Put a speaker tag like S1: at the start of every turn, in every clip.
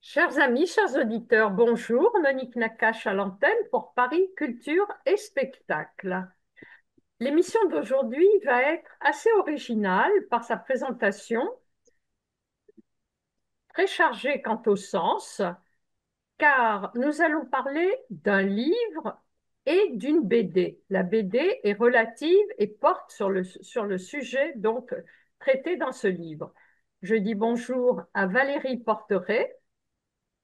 S1: Chers amis, chers auditeurs, bonjour. Monique Nakache à l'antenne pour Paris Culture et Spectacle. L'émission d'aujourd'hui va être assez originale par sa présentation, très chargée quant au sens, car nous allons parler d'un livre et d'une BD. La BD est relative et porte sur le sujet donc traité dans ce livre. Je dis bonjour à Valérie Porteret.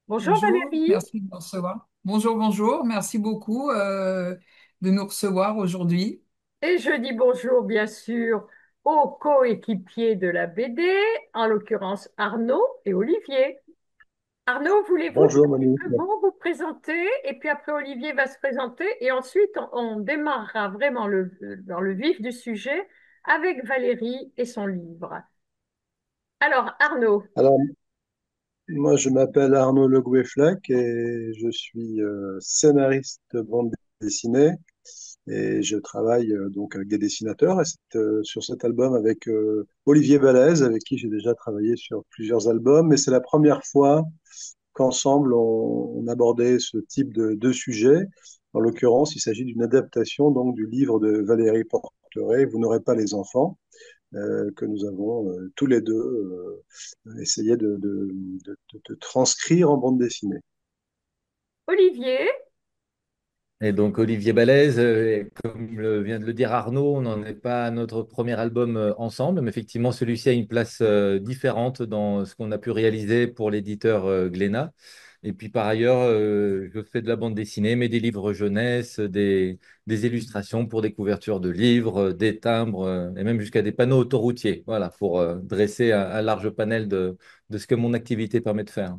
S1: Bonjour
S2: Bonjour,
S1: Valérie.
S2: merci de nous recevoir. Bonjour, bonjour, merci beaucoup de nous recevoir aujourd'hui.
S1: Et je dis bonjour, bien sûr, aux coéquipiers de la BD, en l'occurrence Arnaud et Olivier. Arnaud, voulez-vous
S3: Bonjour Monique.
S1: simplement vous présenter? Et puis après, Olivier va se présenter. Et ensuite, on démarrera vraiment dans le vif du sujet avec Valérie et son livre. Alors, Arnaud,
S3: Alors, moi je m'appelle Arnaud Le Gouefflac et je suis scénariste de bande dessinée et je travaille donc avec des dessinateurs et sur cet album avec Olivier Balèze avec qui j'ai déjà travaillé sur plusieurs albums, mais c'est la première fois qu'ensemble on abordait ce type de sujet. En l'occurrence, il s'agit d'une adaptation donc du livre de Valérie Porteret, Vous n'aurez pas les enfants, que nous avons tous les deux essayé de transcrire en bande dessinée.
S1: Olivier,
S4: Et donc Olivier Balèze, comme vient de le dire Arnaud, on n'en est pas à notre premier album ensemble, mais effectivement celui-ci a une place différente dans ce qu'on a pu réaliser pour l'éditeur Glénat. Et puis par ailleurs, je fais de la bande dessinée, mais des livres jeunesse, des illustrations pour des couvertures de livres, des timbres, et même jusqu'à des panneaux autoroutiers, voilà, pour dresser un large panel de ce que mon activité permet de faire.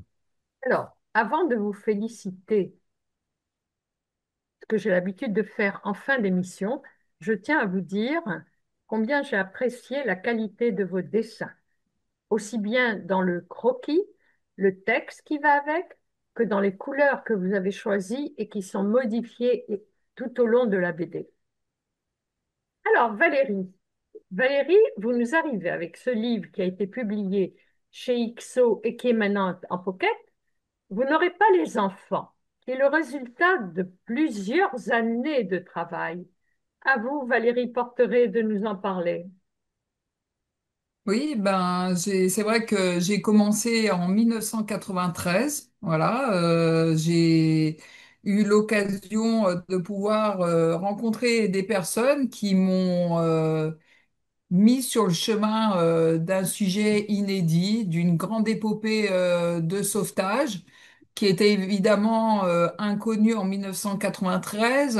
S1: alors, avant de vous féliciter, ce que j'ai l'habitude de faire en fin d'émission, je tiens à vous dire combien j'ai apprécié la qualité de vos dessins, aussi bien dans le croquis, le texte qui va avec, que dans les couleurs que vous avez choisies et qui sont modifiées tout au long de la BD. Alors, Valérie, vous nous arrivez avec ce livre qui a été publié chez IXO et qui est maintenant en pocket. Vous n'aurez pas les enfants, qui est le résultat de plusieurs années de travail. À vous, Valérie Porteret, de nous en parler.
S2: Oui, ben c'est vrai que j'ai commencé en 1993. Voilà, j'ai eu l'occasion de pouvoir rencontrer des personnes qui m'ont mis sur le chemin d'un sujet inédit, d'une grande épopée de sauvetage, qui était évidemment inconnu en 1993,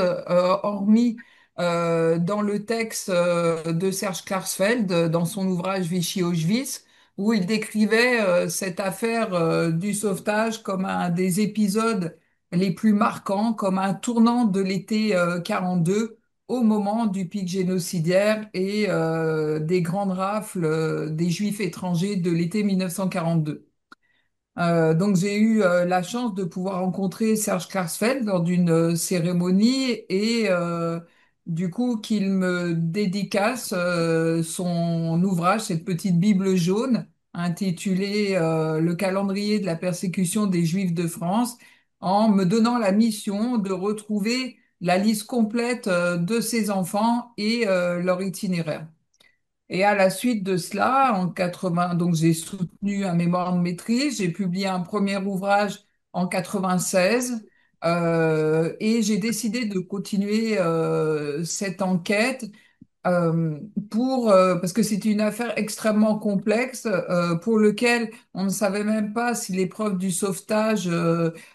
S2: hormis dans le texte de Serge Klarsfeld, dans son ouvrage Vichy-Auschwitz, où il décrivait cette affaire du sauvetage comme un des épisodes les plus marquants, comme un tournant de l'été 42 au moment du pic génocidaire et des grandes rafles des Juifs étrangers de l'été 1942. Donc j'ai eu la chance de pouvoir rencontrer Serge Klarsfeld lors d'une cérémonie et du coup qu'il me dédicace son ouvrage, cette petite Bible jaune intitulée Le calendrier de la persécution des Juifs de France, en me donnant la mission de retrouver la liste complète de ses enfants et leur itinéraire. Et à la suite de cela, en 80, donc j'ai soutenu un mémoire de maîtrise, j'ai publié un premier ouvrage en 96 et j'ai décidé de continuer cette enquête euh, parce que c'était une affaire extrêmement complexe pour lequel on ne savait même pas si les preuves du sauvetage,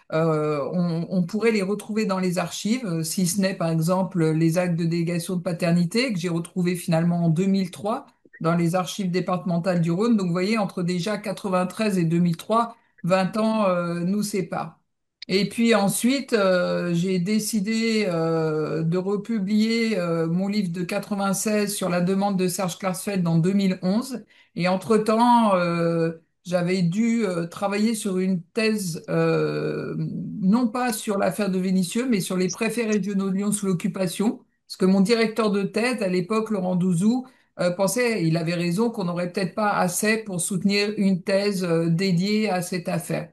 S2: on pourrait les retrouver dans les archives, si ce n'est par exemple les actes de délégation de paternité que j'ai retrouvés finalement en 2003 dans les archives départementales du Rhône. Donc vous voyez, entre déjà 93 et 2003, 20 ans nous séparent. Et puis ensuite, j'ai décidé de republier mon livre de 96 sur la demande de Serge Klarsfeld en 2011. Et entre-temps, j'avais dû travailler sur une thèse, non pas sur l'affaire de Vénissieux, mais sur les préfets régionaux de Lyon sous l'occupation. Parce que mon directeur de thèse, à l'époque, Laurent Douzou, pensait, il avait raison, qu'on n'aurait peut-être pas assez pour soutenir une thèse dédiée à cette affaire.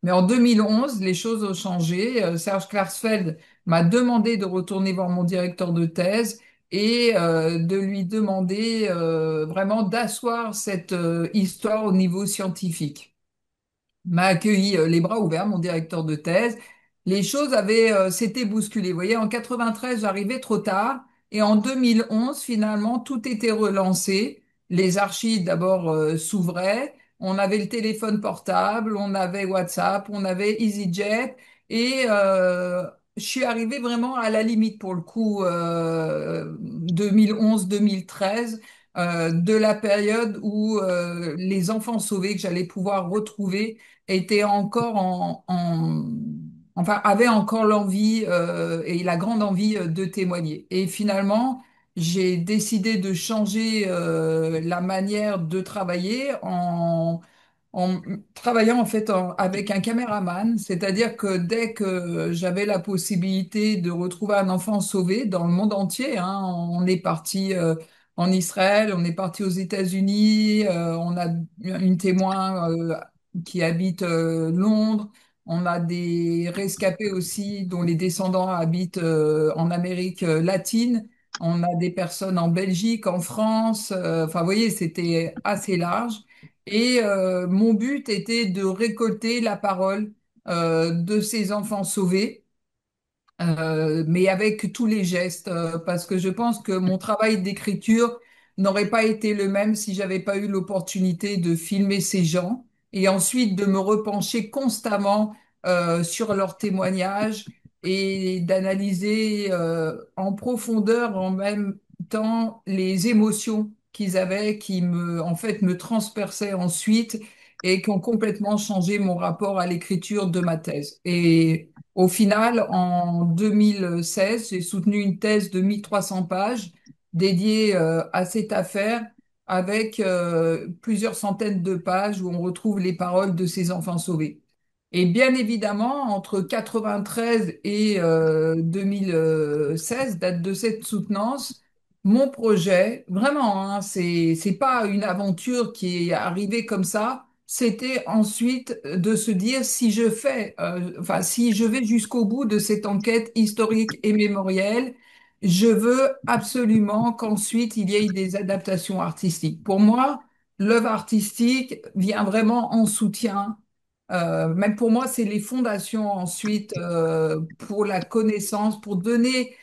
S2: Mais en 2011, les choses ont changé. Serge Klarsfeld m'a demandé de retourner voir mon directeur de thèse et de lui demander vraiment d'asseoir cette histoire au niveau scientifique. M'a accueilli les bras ouverts, mon directeur de thèse. Les choses avaient s'étaient bousculées. Vous voyez, en 93, j'arrivais trop tard et en 2011, finalement, tout était relancé. Les archives d'abord s'ouvraient. On avait le téléphone portable, on avait WhatsApp, on avait EasyJet et je suis arrivée vraiment à la limite pour le coup 2011-2013 de la période où les enfants sauvés que j'allais pouvoir retrouver était encore enfin, avait encore l'envie et la grande envie de témoigner. Et finalement, j'ai décidé de changer la manière de travailler en travaillant en fait avec un caméraman, c'est-à-dire que dès que j'avais la possibilité de retrouver un enfant sauvé dans le monde entier, hein, on est parti en Israël, on est parti aux États-Unis, on a une témoin qui habite Londres. On a des rescapés aussi dont les descendants habitent en Amérique latine. On a des personnes en Belgique, en France. Enfin, vous voyez, c'était assez large. Et mon but était de récolter la parole de ces enfants sauvés mais avec tous les gestes, parce que je pense que mon travail d'écriture n'aurait pas été le même si j'avais pas eu l'opportunité de filmer ces gens et ensuite de me repencher constamment sur leurs témoignages et d'analyser en profondeur en même temps les émotions qu'ils avaient, qui en fait, me transperçaient ensuite et qui ont complètement changé mon rapport à l'écriture de ma thèse. Et au final, en 2016, j'ai soutenu une thèse de 1300 pages dédiée à cette affaire avec plusieurs centaines de pages où on retrouve les paroles de ces enfants sauvés. Et bien évidemment, entre 93 et 2016, date de cette soutenance, mon projet, vraiment, hein, c'est pas une aventure qui est arrivée comme ça. C'était ensuite de se dire si je fais, enfin si je vais jusqu'au bout de cette enquête historique et mémorielle, je veux absolument qu'ensuite il y ait des adaptations artistiques. Pour moi, l'œuvre artistique vient vraiment en soutien même pour moi, c'est les fondations ensuite pour la connaissance, pour donner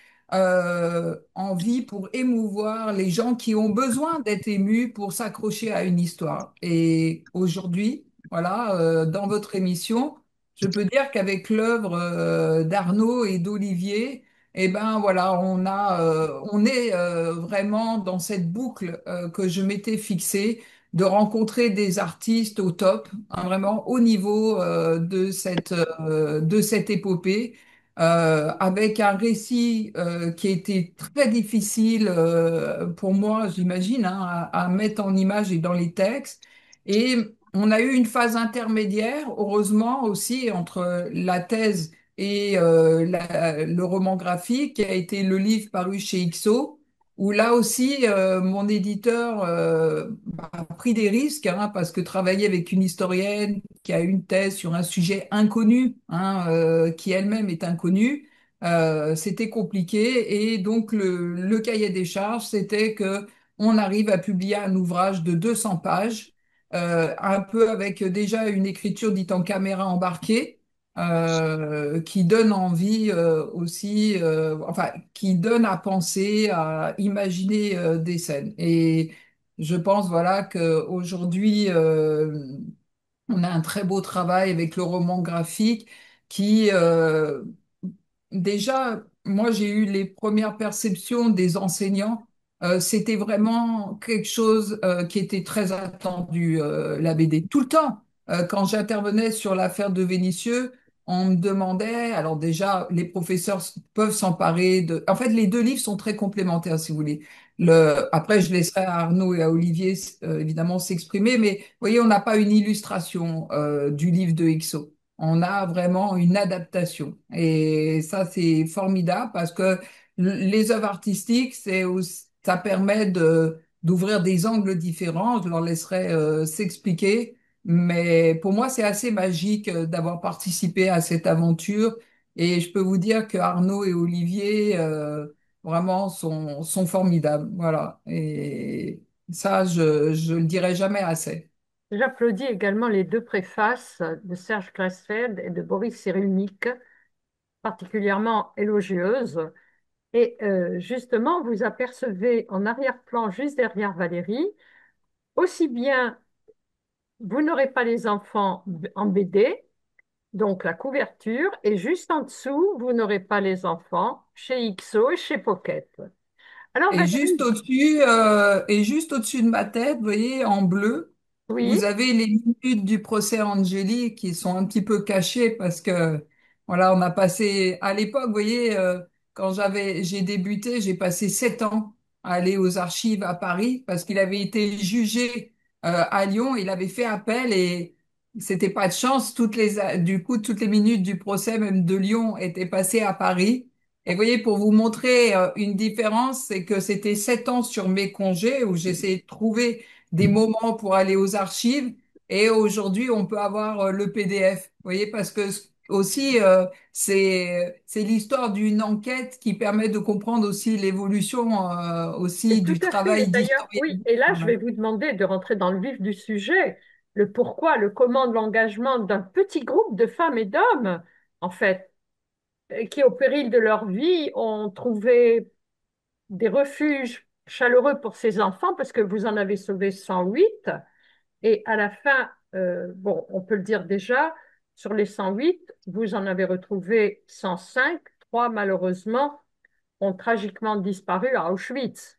S2: envie, pour émouvoir les gens qui ont besoin d'être émus pour s'accrocher à une histoire. Et aujourd'hui, voilà, dans votre émission, je peux dire qu'avec l'œuvre d'Arnaud et d'Olivier, eh ben voilà, on est vraiment dans cette boucle que je m'étais fixée de rencontrer des artistes au top, hein, vraiment au niveau de cette épopée, avec un récit qui a été très difficile pour moi, j'imagine, hein, à mettre en image et dans les textes. Et on a eu une phase intermédiaire, heureusement aussi, entre la thèse et le roman graphique, qui a été le livre paru chez IXO où là aussi, mon éditeur a pris des risques, hein, parce que travailler avec une historienne qui a une thèse sur un sujet inconnu, hein, qui elle-même est inconnue, c'était compliqué. Et donc, le cahier des charges, c'était que on arrive à publier un ouvrage de 200 pages, un peu avec déjà une écriture dite en caméra embarquée qui donne envie aussi, enfin, qui donne à penser, à imaginer des scènes. Et je pense, voilà, qu'aujourd'hui, on a un très beau travail avec le roman graphique qui, déjà, moi, j'ai eu les premières perceptions des enseignants. C'était vraiment quelque chose qui était très attendu, la BD. Tout le temps, quand j'intervenais sur l'affaire de Vénissieux, on me demandait, alors déjà, les professeurs peuvent s'emparer de... En fait, les deux livres sont très complémentaires, si vous voulez. Après, je laisserai à Arnaud et à Olivier évidemment s'exprimer, mais vous voyez, on n'a pas une illustration du livre de Ixo. On a vraiment une adaptation. Et ça, c'est formidable parce que les œuvres artistiques, ça permet d'ouvrir des angles différents. Je leur laisserai s'expliquer. Mais pour moi, c'est assez magique d'avoir participé à cette aventure. Et je peux vous dire que Arnaud et Olivier, vraiment sont formidables. Voilà. Et ça, je le dirai jamais assez.
S1: J'applaudis également les deux préfaces de Serge Klarsfeld et de Boris Cyrulnik, particulièrement élogieuses. Et justement, vous apercevez en arrière-plan, juste derrière Valérie, aussi bien vous n'aurez pas les enfants en BD, donc la couverture, et juste en dessous, vous n'aurez pas les enfants chez XO et chez Pocket. Alors Valérie,
S2: Et juste au-dessus de ma tête, vous voyez, en bleu,
S1: oui,
S2: vous avez les minutes du procès Angeli qui sont un petit peu cachées parce que, voilà, on a passé, à l'époque, vous voyez, quand j'ai débuté, j'ai passé 7 ans à aller aux archives à Paris parce qu'il avait été jugé, à Lyon, il avait fait appel et c'était pas de chance, du coup, toutes les minutes du procès, même de Lyon, étaient passées à Paris. Et vous voyez, pour vous montrer une différence, c'est que c'était 7 ans sur mes congés où j'essayais de trouver des moments pour aller aux archives. Et aujourd'hui, on peut avoir le PDF. Vous voyez, parce que aussi, c'est l'histoire d'une enquête qui permet de comprendre aussi l'évolution
S1: et
S2: aussi
S1: tout
S2: du
S1: à fait. Et
S2: travail
S1: d'ailleurs,
S2: d'historien.
S1: oui, et là, je
S2: Voilà.
S1: vais vous demander de rentrer dans le vif du sujet, le pourquoi, le comment de l'engagement d'un petit groupe de femmes et d'hommes, en fait, qui, au péril de leur vie, ont trouvé des refuges chaleureux pour ces enfants, parce que vous en avez sauvé 108. Et à la fin, bon, on peut le dire déjà, sur les 108, vous en avez retrouvé 105. Trois, malheureusement, ont tragiquement disparu à Auschwitz.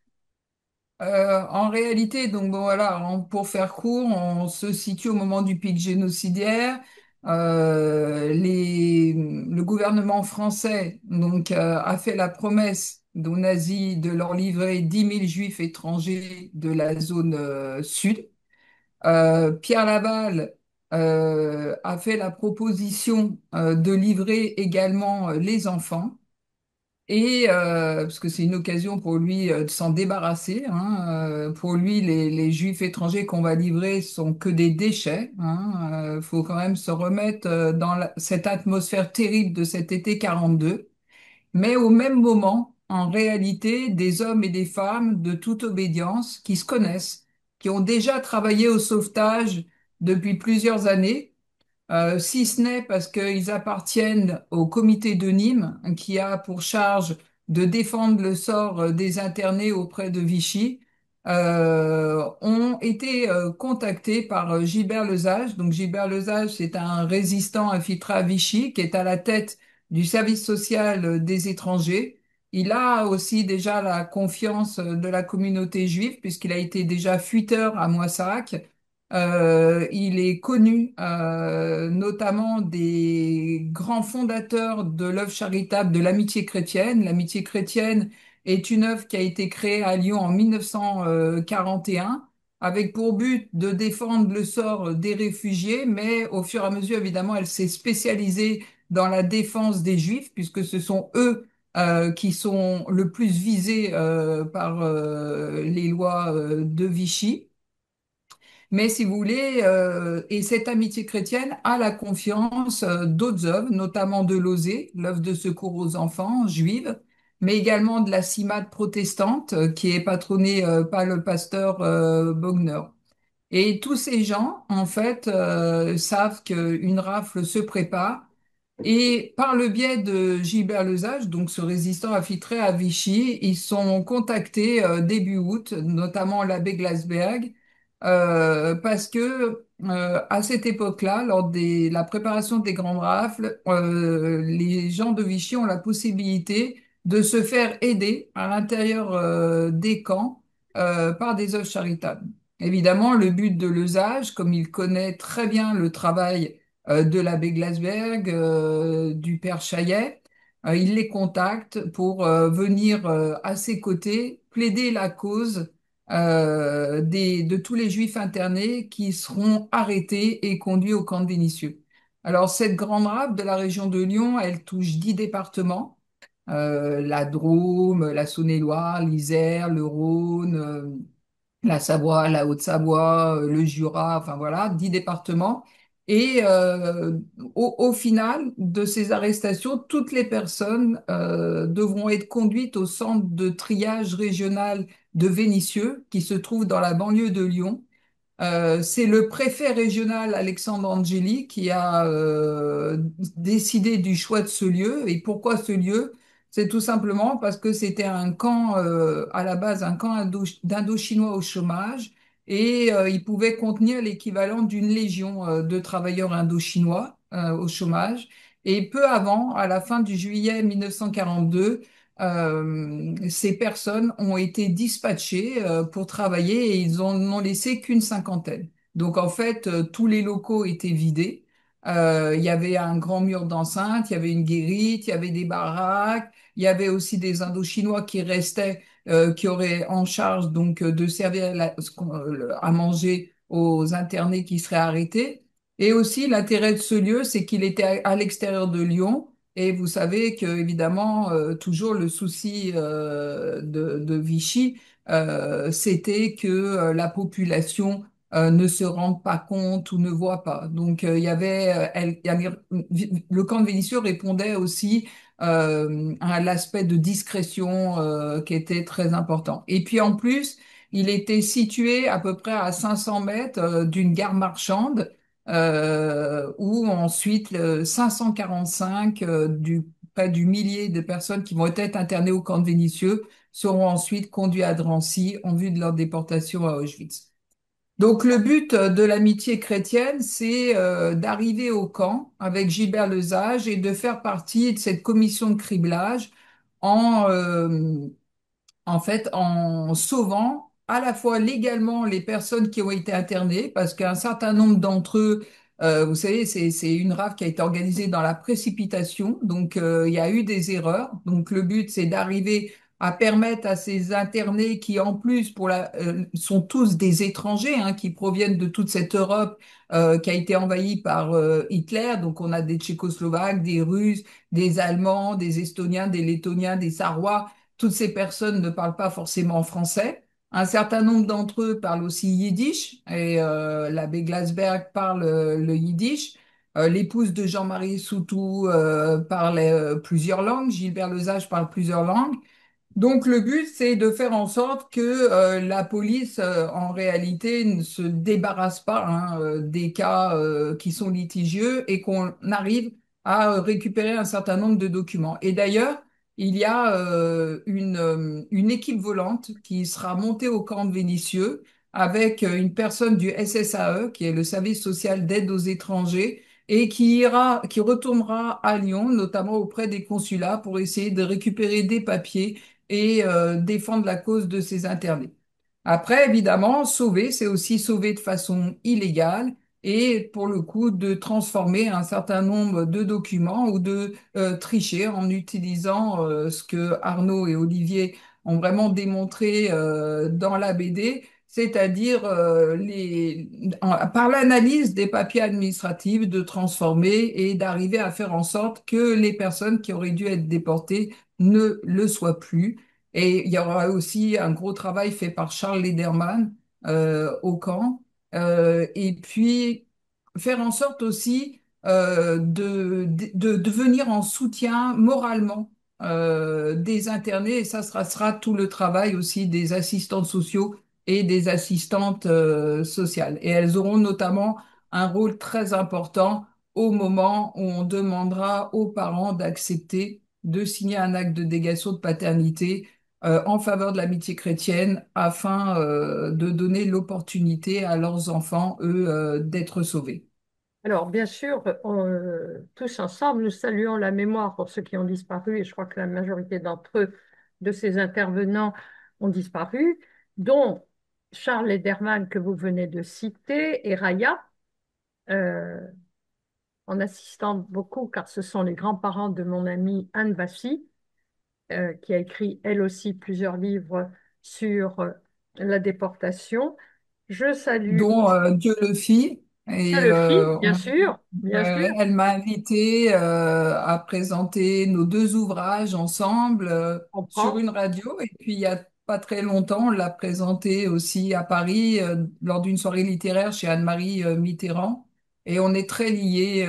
S2: En réalité, donc bon, voilà, pour faire court, on se situe au moment du pic génocidaire. Le gouvernement français donc a fait la promesse aux nazis de leur livrer 10 000 juifs étrangers de la zone sud. Pierre Laval a fait la proposition de livrer également les enfants. Et parce que c'est une occasion pour lui de s'en débarrasser. Hein. Pour lui, les Juifs étrangers qu'on va livrer sont que des déchets. Hein. Faut quand même se remettre dans cette atmosphère terrible de cet été 42. Mais au même moment, en réalité, des hommes et des femmes de toute obédience qui se connaissent, qui ont déjà travaillé au sauvetage depuis plusieurs années, si ce n'est parce qu'ils appartiennent au comité de Nîmes, qui a pour charge de défendre le sort des internés auprès de Vichy, ont été contactés par Gilbert Lesage. Donc Gilbert Lesage, c'est un résistant infiltré à Vichy qui est à la tête du service social des étrangers. Il a aussi déjà la confiance de la communauté juive puisqu'il a été déjà fuiteur à Moissac. Il est connu notamment des grands fondateurs de l'œuvre charitable de l'Amitié chrétienne. L'Amitié chrétienne est une œuvre qui a été créée à Lyon en 1941 avec pour but de défendre le sort des réfugiés, mais au fur et à mesure, évidemment, elle s'est spécialisée dans la défense des Juifs, puisque ce sont eux qui sont le plus visés par les lois de Vichy. Mais si vous voulez, et cette amitié chrétienne a la confiance d'autres œuvres, notamment de l'Osée, l'œuvre de secours aux enfants juive, mais également de la CIMAD protestante, qui est patronnée par le pasteur Bogner. Et tous ces gens, en fait, savent qu'une rafle se prépare. Et par le biais de Gilbert Lesage, donc ce résistant infiltré à Vichy, ils sont contactés début août, notamment l'abbé Glasberg, parce que à cette époque-là, lors de la préparation des grandes rafles, les gens de Vichy ont la possibilité de se faire aider à l'intérieur des camps par des œuvres charitables. Évidemment, le but de Lesage, comme il connaît très bien le travail de l'abbé Glasberg, du père Chaillet, il les contacte pour venir à ses côtés plaider la cause de tous les Juifs internés qui seront arrêtés et conduits au camp de Vénissieux. Alors, cette grande rafle de la région de Lyon, elle touche 10 départements, la Drôme, la Saône-et-Loire, l'Isère, le Rhône, la Savoie, la Haute-Savoie, le Jura, enfin voilà, 10 départements. Et au final de ces arrestations, toutes les personnes devront être conduites au centre de triage régional de Vénissieux, qui se trouve dans la banlieue de Lyon. C'est le préfet régional Alexandre Angeli qui a décidé du choix de ce lieu. Et pourquoi ce lieu? C'est tout simplement parce que c'était un camp, à la base, un camp d'Indochinois au chômage et il pouvait contenir l'équivalent d'une légion de travailleurs indochinois au chômage. Et peu avant, à la fin du juillet 1942, ces personnes ont été dispatchées pour travailler et ils en ont laissé qu'une cinquantaine. Donc en fait, tous les locaux étaient vidés. Il y avait un grand mur d'enceinte, il y avait une guérite, il y avait des baraques, il y avait aussi des Indochinois qui restaient, qui auraient en charge donc de servir à manger aux internés qui seraient arrêtés. Et aussi l'intérêt de ce lieu, c'est qu'il était à l'extérieur de Lyon. Et vous savez que, évidemment, toujours le souci de Vichy, c'était que la population ne se rende pas compte ou ne voit pas. Donc, il y avait, le camp de Vénissieux répondait aussi à l'aspect de discrétion qui était très important. Et puis, en plus, il était situé à peu près à 500 mètres d'une gare marchande où ensuite 545 près du millier de personnes qui vont être internées au camp de Vénissieux seront ensuite conduits à Drancy en vue de leur déportation à Auschwitz. Donc le but de l'amitié chrétienne, c'est d'arriver au camp avec Gilbert Lesage et de faire partie de cette commission de criblage en, en fait, en sauvant à la fois légalement les personnes qui ont été internées, parce qu'un certain nombre d'entre eux, vous savez, c'est une rafle qui a été organisée dans la précipitation, donc il y a eu des erreurs. Donc le but, c'est d'arriver à permettre à ces internés qui, en plus, sont tous des étrangers, hein, qui proviennent de toute cette Europe qui a été envahie par Hitler. Donc on a des Tchécoslovaques, des Russes, des Allemands, des Estoniens, des Lettoniens, des Sarrois. Toutes ces personnes ne parlent pas forcément français. Un certain nombre d'entre eux parlent aussi yiddish et l'abbé Glasberg parle le yiddish. L'épouse de Jean-Marie Soutou parle plusieurs langues. Gilbert Lesage parle plusieurs langues. Donc le but, c'est de faire en sorte que la police, en réalité, ne se débarrasse pas hein, des cas qui sont litigieux et qu'on arrive à récupérer un certain nombre de documents. Et d'ailleurs, il y a une équipe volante qui sera montée au camp de Vénissieux avec une personne du SSAE, qui est le service social d'aide aux étrangers, et qui retournera à Lyon, notamment auprès des consulats, pour essayer de récupérer des papiers et défendre la cause de ces internés. Après, évidemment, sauver, c'est aussi sauver de façon illégale et pour le coup de transformer un certain nombre de documents ou de tricher en utilisant ce que Arnaud et Olivier ont vraiment démontré dans la BD, c'est-à-dire par l'analyse des papiers administratifs, de transformer et d'arriver à faire en sorte que les personnes qui auraient dû être déportées ne le soient plus. Et il y aura aussi un gros travail fait par Charles Lederman au camp. Et puis faire en sorte aussi de venir en soutien moralement des internés. Et ça sera tout le travail aussi des assistants sociaux et des assistantes sociales. Et elles auront notamment un rôle très important au moment où on demandera aux parents d'accepter de signer un acte de délégation de paternité en faveur de l'amitié chrétienne afin de donner l'opportunité à leurs enfants, eux, d'être sauvés.
S1: Alors, bien sûr, tous ensemble, nous saluons la mémoire pour ceux qui ont disparu, et je crois que la majorité d'entre eux, de ces intervenants, ont disparu, dont Charles Lederman que vous venez de citer et Raya. Euh, en assistant beaucoup, car ce sont les grands-parents de mon amie Anne Bassi, qui a écrit elle aussi plusieurs livres sur la déportation. Je salue
S2: dont
S1: aussi
S2: Dieu le fit. Et
S1: le film, bien sûr, bien sûr.
S2: elle m'a invité à présenter nos deux ouvrages ensemble
S1: On
S2: sur
S1: prend,
S2: une radio. Et puis, il y a pas très longtemps, on l'a présenté aussi à Paris lors d'une soirée littéraire chez Anne-Marie Mitterrand. Et on est très liés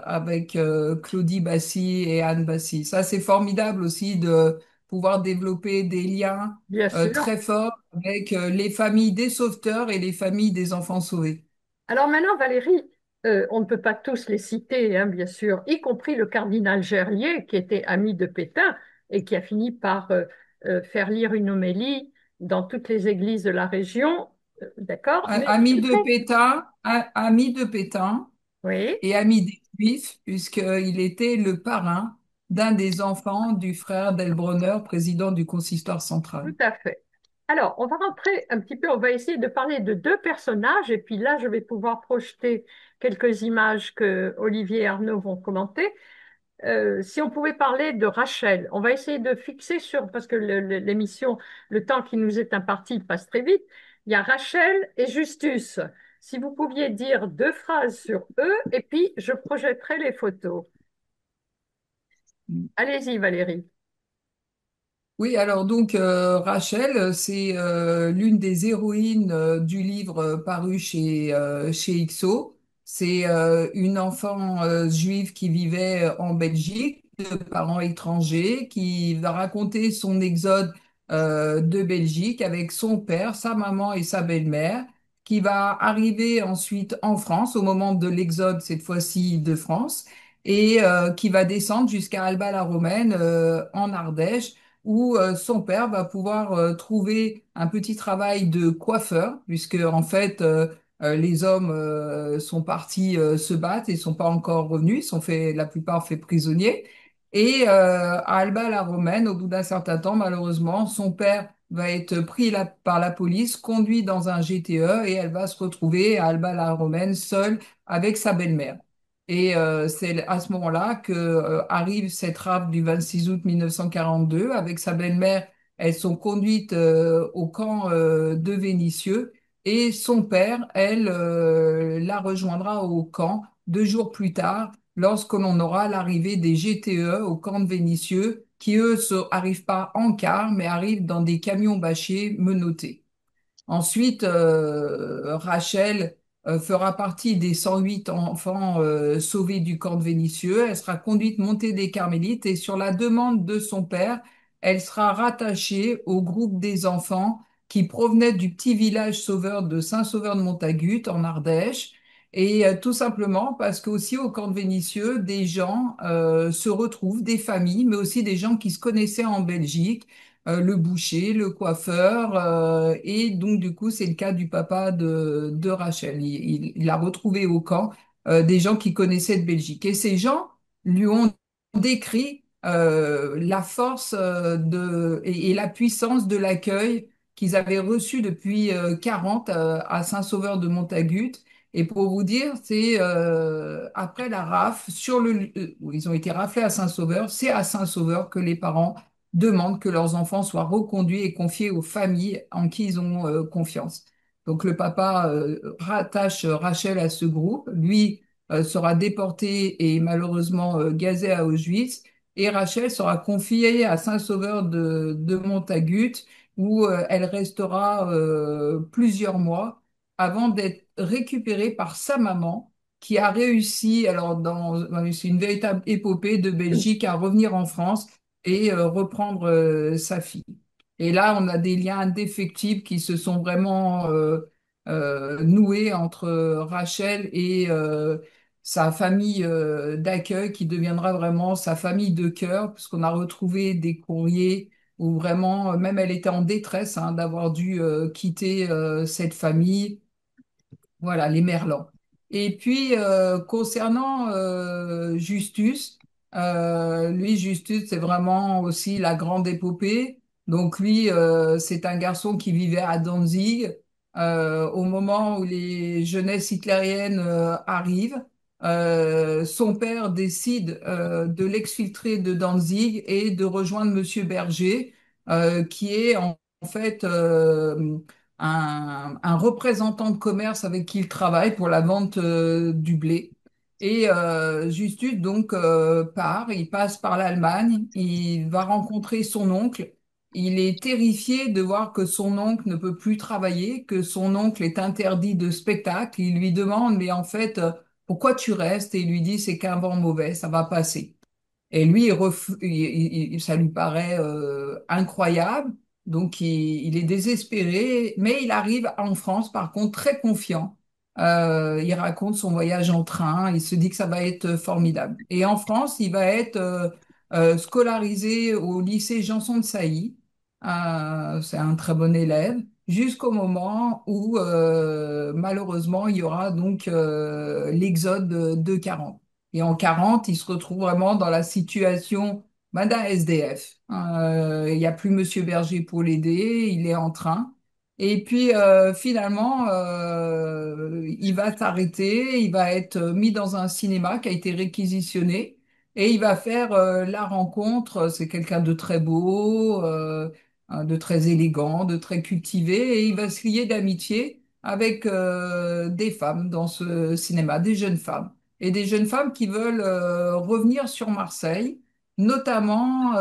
S2: avec Claudie Bassy et Anne Bassy. Ça, c'est formidable aussi de pouvoir développer des liens
S1: bien sûr.
S2: très forts avec les familles des sauveteurs et les familles des enfants sauvés.
S1: Alors maintenant, Valérie, on ne peut pas tous les citer, hein, bien sûr, y compris le cardinal Gerlier, qui était ami de Pétain et qui a fini par faire lire une homélie dans toutes les églises de la région. D'accord? Mais
S2: Ami
S1: je
S2: de
S1: sais.
S2: Pétain, ami de Pétain
S1: Oui,
S2: et ami des Juifs, puisqu'il était le parrain d'un des enfants du frère d'Elbronner, président du consistoire central.
S1: tout à fait. Alors, on va rentrer un petit peu, on va essayer de parler de deux personnages, et puis là, je vais pouvoir projeter quelques images que Olivier et Arnaud vont commenter. Si on pouvait parler de Rachel, on va essayer de fixer sur, parce que l'émission, le temps qui nous est imparti passe très vite, il y a Rachel et Justus. Si vous pouviez dire deux phrases sur eux, et puis je projetterai les photos. Allez-y, Valérie.
S2: Oui, alors donc Rachel, c'est l'une des héroïnes du livre paru chez IXO. C'est une enfant juive qui vivait en Belgique, de parents étrangers, qui va raconter son exode de Belgique avec son père, sa maman et sa belle-mère, qui va arriver ensuite en France au moment de l'exode, cette fois-ci de France, et qui va descendre jusqu'à Alba-la-Romaine en Ardèche où son père va pouvoir trouver un petit travail de coiffeur, puisque en fait les hommes sont partis se battre et sont pas encore revenus, ils sont fait la plupart faits prisonniers. Et à Alba-la-Romaine, au bout d'un certain temps, malheureusement, son père va être pris par la police, conduit dans un GTE et elle va se retrouver à Alba-la-Romaine seule avec sa belle-mère. Et c'est à ce moment-là que arrive cette rafle du 26 août 1942 avec sa belle-mère. Elles sont conduites au camp de Vénissieux et son père, elle, la rejoindra au camp 2 jours plus tard lorsque l'on aura l'arrivée des GTE au camp de Vénissieux qui, eux, arrivent pas en car mais arrivent dans des camions bâchés menottés. Ensuite, Rachel fera partie des 108 enfants sauvés du camp de Vénissieux. Elle sera conduite montée des Carmélites et sur la demande de son père, elle sera rattachée au groupe des enfants qui provenaient du petit village sauveur de Saint-Sauveur de Montagut en Ardèche. Et tout simplement parce qu'aussi au camp de Vénissieux, des gens se retrouvent, des familles, mais aussi des gens qui se connaissaient en Belgique le boucher, le coiffeur, et donc du coup c'est le cas du papa de Rachel. Il a retrouvé au camp des gens qui connaissaient de Belgique. Et ces gens lui ont décrit la force et la puissance de l'accueil qu'ils avaient reçu depuis 40 à Saint-Sauveur de Montagut. Et pour vous dire, c'est après la rafle, où ils ont été raflés à Saint-Sauveur, c'est à Saint-Sauveur que les parents demandent que leurs enfants soient reconduits et confiés aux familles en qui ils ont confiance. Donc le papa rattache Rachel à ce groupe, lui sera déporté et malheureusement gazé à Auschwitz, et Rachel sera confiée à Saint-Sauveur de Montagut, où elle restera plusieurs mois avant d'être récupérée par sa maman, qui a réussi, alors c'est une véritable épopée de Belgique, à revenir en France et reprendre sa fille. Et là, on a des liens indéfectibles qui se sont vraiment noués entre Rachel et sa famille d'accueil qui deviendra vraiment sa famille de cœur, puisqu'on a retrouvé des courriers où vraiment, même elle était en détresse hein, d'avoir dû quitter cette famille. Voilà, les merlans. Et puis, concernant Justus, lui, Justus, c'est vraiment aussi la grande épopée. Donc, lui, c'est un garçon qui vivait à Danzig au moment où les jeunesses hitlériennes arrivent. son père décide de l'exfiltrer de Danzig et de rejoindre Monsieur Berger, qui est en fait un représentant de commerce avec qui il travaille pour la vente du blé. Et Justus donc part, il passe par l'Allemagne, il va rencontrer son oncle. Il est terrifié de voir que son oncle ne peut plus travailler, que son oncle est interdit de spectacle. Il lui demande, mais en fait, pourquoi tu restes? Et il lui dit, c'est qu'un vent mauvais, ça va passer. Et lui, ça lui paraît incroyable. Donc, il est désespéré, mais il arrive en France, par contre, très confiant. Il raconte son voyage en train, il se dit que ça va être formidable. Et en France, il va être scolarisé au lycée Janson de Sailly. C'est un très bon élève, jusqu'au moment où, malheureusement, il y aura donc l'exode de 40. Et en 40, il se retrouve vraiment dans la situation d'un SDF. Il n'y a plus Monsieur Berger pour l'aider, il est en train. Et puis finalement, il va s'arrêter, il va être mis dans un cinéma qui a été réquisitionné et il va faire la rencontre. C'est quelqu'un de très beau, de très élégant, de très cultivé et il va se lier d'amitié avec des femmes dans ce cinéma, des jeunes femmes et des jeunes femmes qui veulent revenir sur Marseille, notamment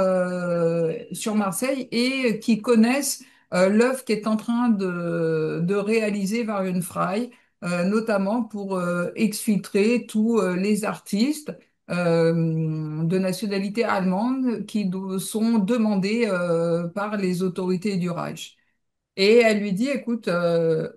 S2: sur Marseille, et qui connaissent l'œuvre qu'est en train de réaliser Varian Fry, notamment pour exfiltrer tous les artistes de nationalité allemande qui sont demandés par les autorités du Reich. Et elle lui dit, écoute,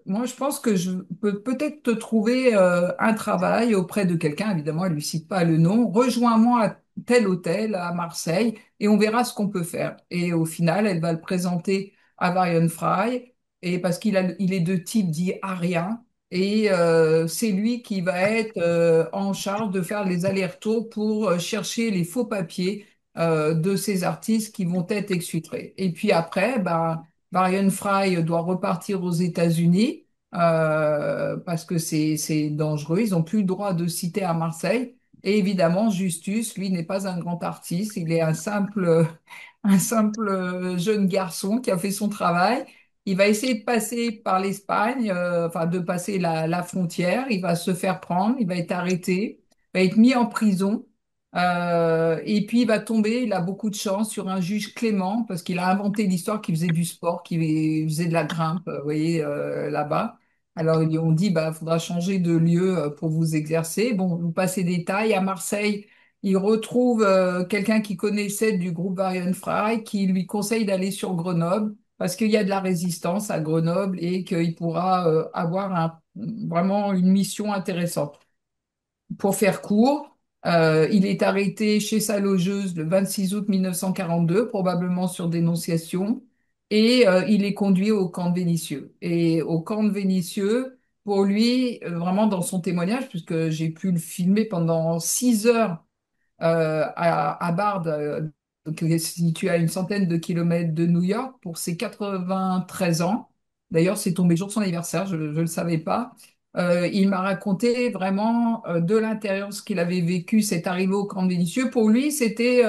S2: moi je pense que je peux peut-être te trouver un travail auprès de quelqu'un, évidemment, elle lui cite pas le nom, rejoins-moi à tel hôtel à Marseille et on verra ce qu'on peut faire. Et au final, elle va le présenter à Varian Fry, et parce il est de type dit arien, et c'est lui qui va être en charge de faire les allers-retours pour chercher les faux papiers de ces artistes qui vont être exfiltrés. Et puis après, ben Varian Fry doit repartir aux États-Unis parce que c'est dangereux. Ils n'ont plus le droit de citer à Marseille. Et évidemment, Justus, lui, n'est pas un grand artiste. Il est un simple jeune garçon qui a fait son travail. Il va essayer de passer par l'Espagne, enfin de passer la frontière. Il va se faire prendre, il va être arrêté, il va être mis en prison. Et puis il va tomber, il a beaucoup de chance, sur un juge clément parce qu'il a inventé l'histoire qu'il faisait du sport, qu'il faisait de la grimpe, vous voyez, là-bas. Alors ils lui ont dit, bah, faudra changer de lieu pour vous exercer. Bon, vous passez des détails. À Marseille, il retrouve quelqu'un qu'il connaissait du groupe Varian Fry qui lui conseille d'aller sur Grenoble parce qu'il y a de la résistance à Grenoble et qu'il pourra avoir vraiment une mission intéressante. Pour faire court, il est arrêté chez sa logeuse le 26 août 1942, probablement sur dénonciation, et il est conduit au camp de Vénissieux. Et au camp de Vénissieux, pour lui, vraiment dans son témoignage, puisque j'ai pu le filmer pendant 6 heures à Bard, qui est situé à une centaine de kilomètres de New York, pour ses 93 ans. D'ailleurs, c'est tombé jour de son anniversaire, je ne le savais pas. Il m'a raconté vraiment de l'intérieur ce qu'il avait vécu, cette arrivée au camp de Vénissieux. Pour lui, c'était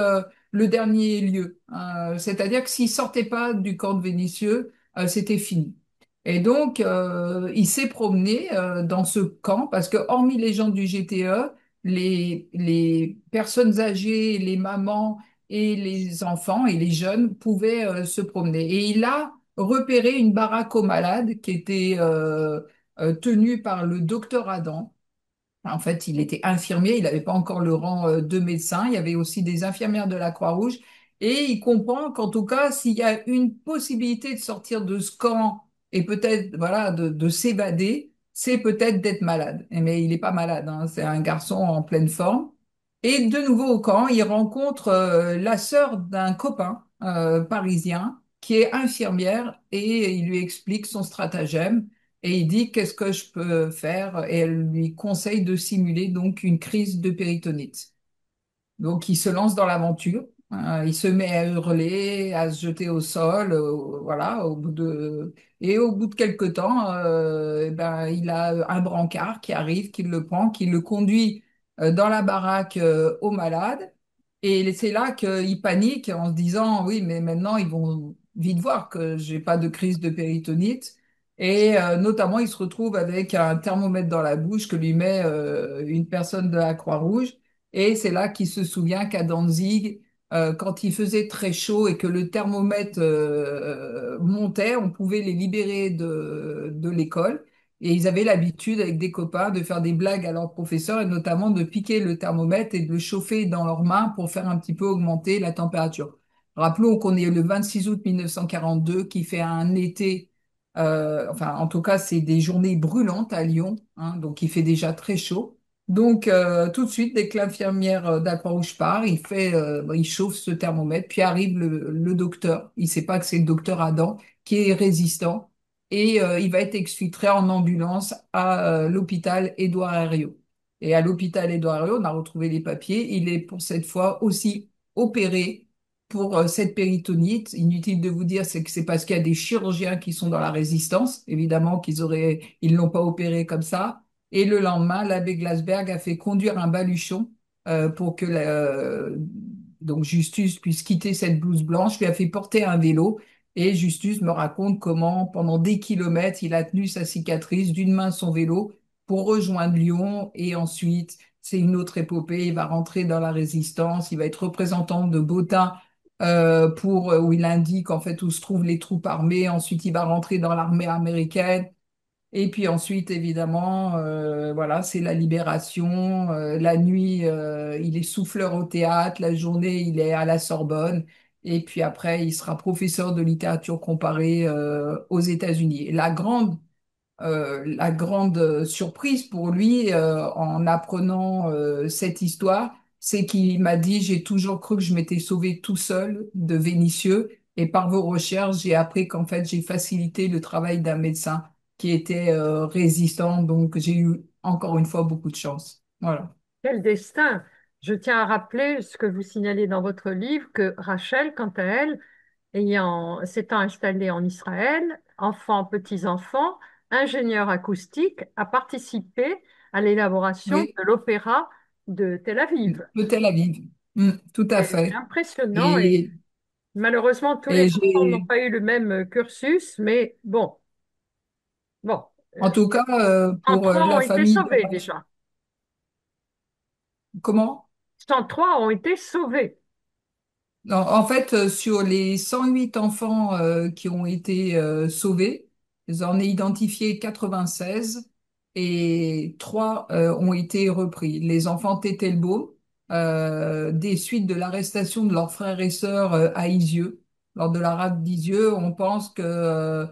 S2: le dernier lieu. C'est-à-dire que s'il sortait pas du camp de Vénissieux, c'était fini. Et donc, il s'est promené dans ce camp parce que, hormis les gens du GTE, les personnes âgées, les mamans et les enfants et les jeunes pouvaient se promener. Et il a repéré une baraque aux malades qui était tenue par le docteur Adam. En fait, il était infirmier, il n'avait pas encore le rang de médecin. Il y avait aussi des infirmières de la Croix-Rouge. Et il comprend qu'en tout cas, s'il y a une possibilité de sortir de ce camp et peut-être voilà, de s'évader, c'est peut-être d'être malade. Mais il n'est pas malade, hein. C'est un garçon en pleine forme. Et de nouveau au camp, il rencontre la sœur d'un copain parisien qui est infirmière et il lui explique son stratagème. Et il dit qu'est-ce que je peux faire et elle lui conseille de simuler donc une crise de péritonite. Donc il se lance dans l'aventure, il se met à hurler, à se jeter au sol, voilà, et au bout de quelque temps, eh ben, il a un brancard qui arrive, qui le prend, qui le conduit dans la baraque aux malades. Et c'est là qu'ils paniquent en se disant, oui, mais maintenant, ils vont vite voir que j'ai pas de crise de péritonite. Et notamment, ils se retrouvent avec un thermomètre dans la bouche que lui met une personne de la Croix-Rouge. Et c'est là qu'il se souvient qu'à Danzig, quand il faisait très chaud et que le thermomètre montait, on pouvait les libérer de l'école. Et ils avaient l'habitude, avec des copains, de faire des blagues à leurs professeurs et notamment de piquer le thermomètre et de le chauffer dans leurs mains pour faire un petit peu augmenter la température. Rappelons qu'on est le 26 août 1942, qui fait un été, enfin en tout cas c'est des journées brûlantes à Lyon, hein, donc il fait déjà très chaud. Donc tout de suite, dès que l'infirmière d'Aquarouche part, il chauffe ce thermomètre, puis arrive le docteur. Il sait pas que c'est le docteur Adam qui est résistant et il va être exfiltré en ambulance à l'hôpital Édouard Herriot. Et à l'hôpital Édouard Herriot, on a retrouvé les papiers. Il est pour cette fois aussi opéré pour cette péritonite. Inutile de vous dire, c'est que c'est parce qu'il y a des chirurgiens qui sont dans la résistance. Évidemment ils l'ont pas opéré comme ça. Et le lendemain, l'abbé Glasberg a fait conduire un baluchon pour que donc Justus puisse quitter cette blouse blanche, lui a fait porter un vélo. Et Justus me raconte comment, pendant des kilomètres, il a tenu sa cicatrice d'une main son vélo pour rejoindre Lyon. Et ensuite, c'est une autre épopée. Il va rentrer dans la résistance. Il va être représentant de Botha où il indique en fait où se trouvent les troupes armées. Ensuite, il va rentrer dans l'armée américaine. Et puis ensuite, évidemment, voilà, c'est la libération. La nuit, il est souffleur au théâtre. La journée, il est à la Sorbonne. Et puis après, il sera professeur de littérature comparée aux États-Unis. Et la grande surprise pour lui en apprenant cette histoire, c'est qu'il m'a dit, j'ai toujours cru que je m'étais sauvé tout seul de Vénissieux et par vos recherches, j'ai appris qu'en fait, j'ai facilité le travail d'un médecin qui était résistant. Donc, j'ai eu encore une fois beaucoup de chance. Voilà.
S1: Quel destin! Je tiens à rappeler ce que vous signalez dans votre livre, que Rachel, quant à elle, s'étant installée en Israël, enfant, petits-enfants, ingénieur acoustique, a participé à l'élaboration
S2: Oui,
S1: de l'opéra de Tel Aviv.
S2: de Tel Aviv. Tout à
S1: C'est
S2: fait.
S1: impressionnant et
S2: Et,
S1: malheureusement, tous les
S2: et
S1: enfants n'ont
S2: j'ai,
S1: pas eu le même cursus, mais bon, bon,
S2: en tout cas, pour
S1: 103 ont
S2: la
S1: été
S2: famille de
S1: sauvés
S2: Rachel,
S1: déjà.
S2: comment?
S1: 103 ont été sauvés.
S2: Non, en fait, sur les 108 enfants qui ont été sauvés, j'en ai identifié 96 et 3 ont été repris. Les enfants Tetelbo, des suites de l'arrestation de leurs frères et sœurs à Isieux. Lors de la rade d'Isieux, on pense que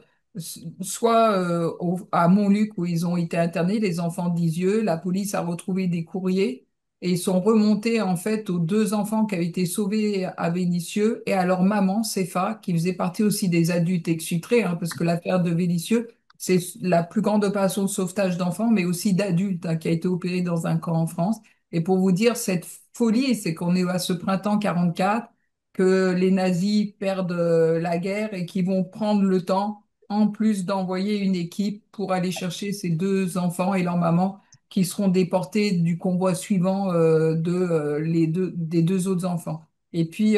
S2: soit à Montluc où ils ont été internés, les enfants d'Isieux, la police a retrouvé des courriers et ils sont remontés en fait aux 2 enfants qui avaient été sauvés à Vénissieux et à leur maman, Cépha, qui faisait partie aussi des adultes exfiltrés, hein, parce que l'affaire de Vénissieux, c'est la plus grande opération de sauvetage d'enfants, mais aussi d'adultes, hein, qui a été opérée dans un camp en France. Et pour vous dire, cette folie, c'est qu'on est à ce printemps 44, que les nazis perdent la guerre et qu'ils vont prendre le temps, en plus d'envoyer une équipe pour aller chercher ces 2 enfants et leur maman qui seront déportés du convoi suivant des 2 autres enfants. Et puis,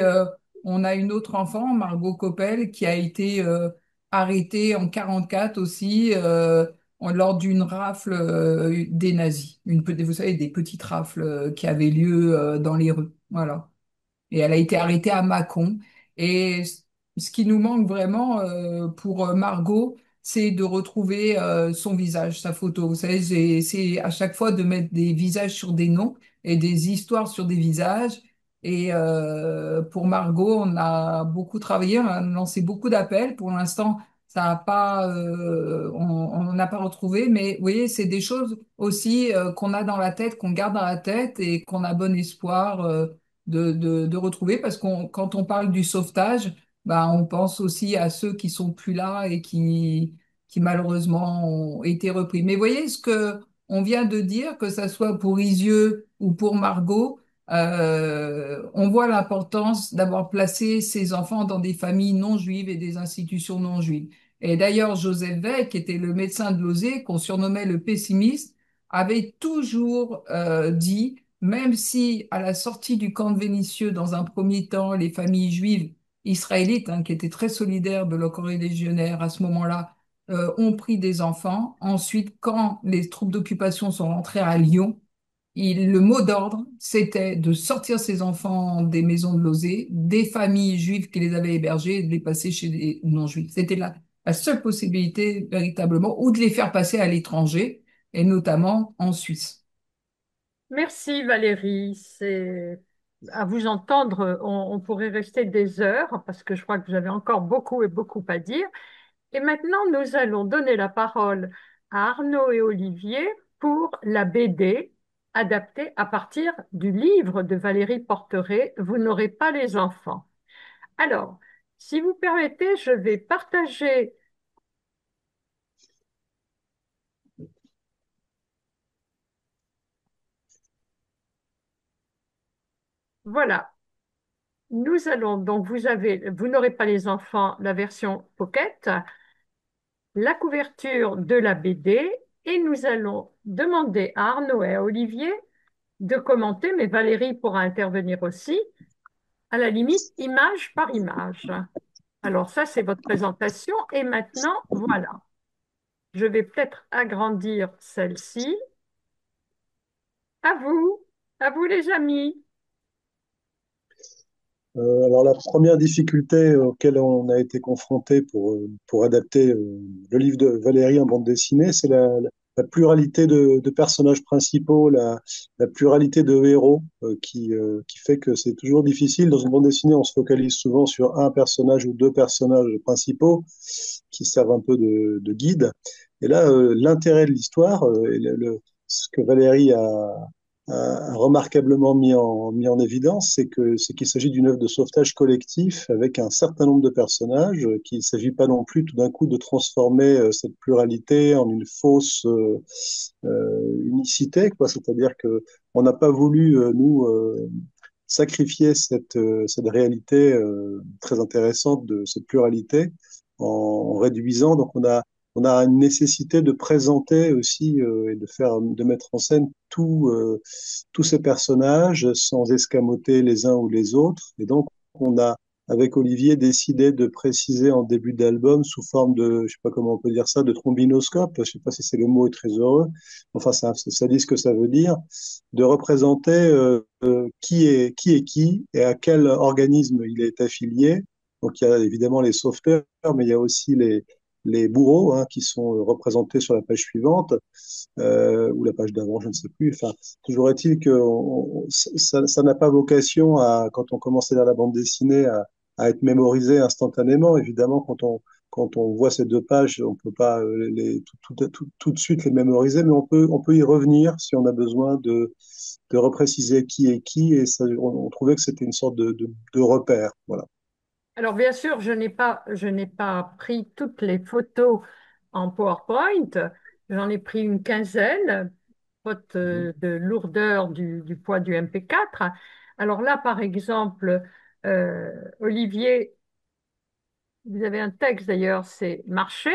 S2: on a une autre enfant, Margot Coppel, qui a été arrêtée en 44 aussi lors d'une rafle des nazis. Vous savez, des petites rafles qui avaient lieu dans les rues. Voilà. Et elle a été arrêtée à Mâcon. Et ce qui nous manque vraiment pour Margot, c'est de retrouver son visage, sa photo. Vous savez, c'est à chaque fois de mettre des visages sur des noms et des histoires sur des visages. Et pour Margot, on a beaucoup travaillé, on a lancé beaucoup d'appels. Pour l'instant, ça a pas, on n'a pas retrouvé. Mais vous voyez, c'est des choses aussi qu'on a dans la tête, qu'on garde dans la tête et qu'on a bon espoir. De retrouver parce qu'on quand on parle du sauvetage, bah, on pense aussi à ceux qui sont plus là et qui malheureusement ont été repris. Mais voyez ce que on vient de dire, que ça soit pour Isieux ou pour Margot, on voit l'importance d'avoir placé ces enfants dans des familles non juives et des institutions non juives. Et d'ailleurs, Joseph Wey, qui était le médecin de Lozé, qu'on surnommait le pessimiste, avait toujours dit même si à la sortie du camp de Vénissieux, dans un premier temps, les familles juives israélites, hein, qui étaient très solidaires de leurs corréligionnaires à ce moment-là, ont pris des enfants. Ensuite, quand les troupes d'occupation sont rentrées à Lyon, le mot d'ordre, c'était de sortir ces enfants des maisons de losée, des familles juives qui les avaient hébergés, et de les passer chez des non-juifs. C'était la seule possibilité véritablement, ou de les faire passer à l'étranger, et notamment en Suisse.
S1: Merci Valérie. C'est à vous entendre, on pourrait rester des heures parce que je crois que vous avez encore beaucoup et beaucoup à dire. Et maintenant, nous allons donner la parole à Arnaud et Olivier pour la BD adaptée à partir du livre de Valérie Porteret, Vous n'aurez pas les enfants. Alors, si vous permettez, je vais partager. Voilà, nous allons donc, vous n'aurez pas les enfants, la version pocket, la couverture de la BD, et nous allons demander à Arnaud et à Olivier de commenter, mais Valérie pourra intervenir aussi, à la limite, image par image. Alors ça, c'est votre présentation. Et maintenant, voilà. Je vais peut-être agrandir celle-ci. À vous, à vous les amis.
S3: Alors la première difficulté auquel on a été confronté pour adapter le livre de Valérie en bande dessinée, c'est la pluralité de personnages principaux, la pluralité de héros qui fait que c'est toujours difficile. Dans une bande dessinée, on se focalise souvent sur un personnage ou deux personnages principaux qui servent un peu de guide. Et là, l'intérêt de l'histoire, ce que Valérie a remarquablement mis en évidence, c'est qu'il s'agit d'une œuvre de sauvetage collectif avec un certain nombre de personnages, qu'il ne s'agit pas non plus tout d'un coup de transformer cette pluralité en une fausse unicité, quoi. C'est-à-dire que on n'a pas voulu, nous, sacrifier cette réalité très intéressante de cette pluralité en réduisant. Donc on a une nécessité de présenter aussi et de mettre en scène tous ces personnages sans escamoter les uns ou les autres. Et donc on a avec Olivier décidé de préciser en début d'album sous forme de, je sais pas comment on peut dire ça, de trombinoscope. Je sais pas si c'est le mot est très heureux. Enfin, ça dit ce que ça veut dire, de représenter qui et à quel organisme il est affilié. Donc il y a évidemment les sauveteurs, mais il y a aussi les bourreaux hein, qui sont représentés sur la page suivante ou la page d'avant, je ne sais plus. Enfin, toujours est-il que ça n'a pas vocation à, quand on commence à lire la bande dessinée, à être mémorisé instantanément. Évidemment, quand on voit ces deux pages, on peut pas tout de suite les mémoriser, mais on peut y revenir si on a besoin de repréciser qui est qui, et ça, on trouvait que c'était une sorte de repère. Voilà.
S1: Alors bien sûr, je n'ai pas pris toutes les photos en PowerPoint. J'en ai pris une quinzaine, faute de lourdeur du poids du MP4. Alors là, par exemple, Olivier, vous avez un texte d'ailleurs, c'est marché.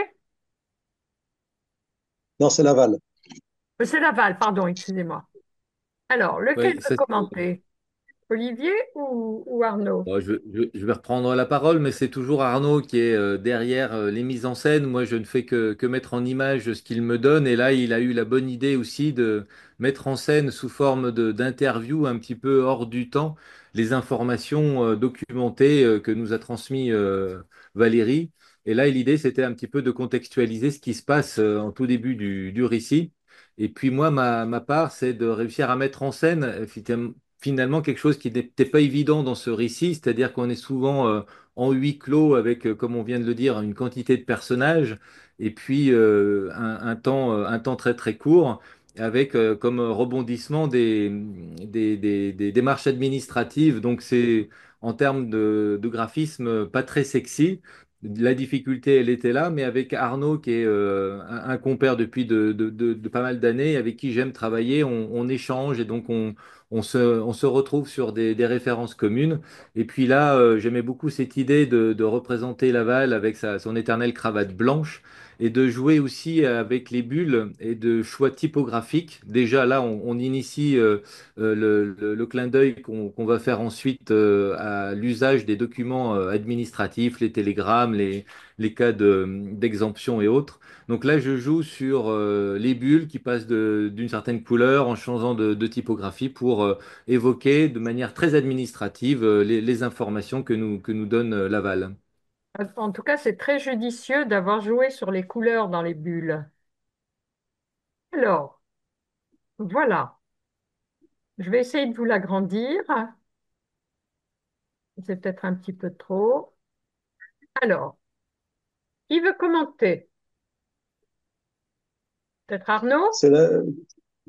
S3: Non, c'est Laval.
S1: C'est Laval, pardon, excusez-moi. Alors, lequel
S4: Oui,
S1: veut commenter? Olivier ou Arnaud?
S4: bon, je vais reprendre la parole, mais c'est toujours Arnaud qui est derrière les mises en scène. Moi, je ne fais que mettre en image ce qu'il me donne. Et là, il a eu la bonne idée aussi de mettre en scène sous forme d'interview un petit peu hors du temps les informations documentées que nous a transmis Valérie. Et là, l'idée, c'était un petit peu de contextualiser ce qui se passe en tout début du récit. Et puis moi, ma part, c'est de réussir à mettre en scène finalement quelque chose qui n'était pas évident dans ce récit, c'est-à-dire qu'on est souvent en huis clos avec, comme on vient de le dire, une quantité de personnages et puis un temps très très court avec comme rebondissement des démarches administratives. Donc c'est en termes de graphisme pas très sexy. La difficulté, elle était là, mais avec Arnaud, qui est un compère depuis de pas mal d'années, avec qui j'aime travailler, on échange et donc on se retrouve sur des références communes. Et puis là, j'aimais beaucoup cette idée de représenter Laval avec son éternelle cravate blanche. et de jouer aussi avec les bulles et de choix typographiques. Déjà là, on initie le clin d'œil qu'on va faire ensuite à l'usage des documents administratifs, les télégrammes, les cas d'exemption et autres. Donc là, je joue sur les bulles qui passent d'une certaine couleur en changeant de typographie pour évoquer de manière très administrative les informations que nous donne Laval.
S1: En tout cas, c'est très judicieux d'avoir joué sur les couleurs dans les bulles. Alors, voilà. Je vais essayer de vous l'agrandir. C'est peut-être un petit peu trop. Alors, qui veut commenter? Peut-être Arnaud?
S3: C'est la,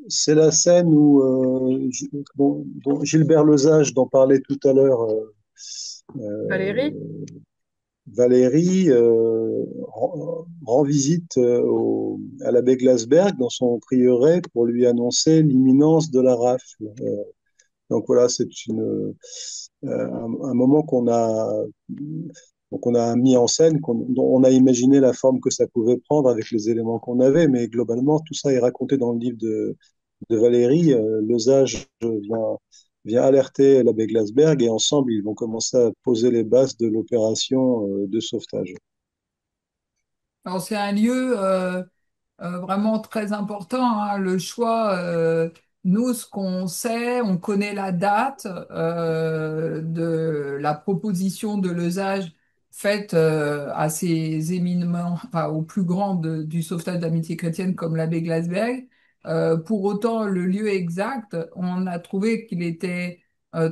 S3: c'est la scène où dont Gilbert Lesage, dont parlait tout à l'heure
S1: Valérie?
S3: Valérie, rend visite à l'abbé Glasberg dans son prieuré pour lui annoncer l'imminence de la rafle. Donc voilà, c'est un moment qu'on a mis en scène, dont on a imaginé la forme que ça pouvait prendre avec les éléments qu'on avait, mais globalement, tout ça est raconté dans le livre de Valérie. Lesage vient alerter l'abbé Glasberg et ensemble, ils vont commencer à poser les bases de l'opération de sauvetage.
S2: Alors c'est un lieu vraiment très important, hein, le choix. Nous, ce qu'on sait, on connaît la date de la proposition de Lesage faite à ces éminements, enfin, aux plus grands du sauvetage d'amitié chrétienne comme l'abbé Glasberg. Pour autant, le lieu exact, on a trouvé qu'il était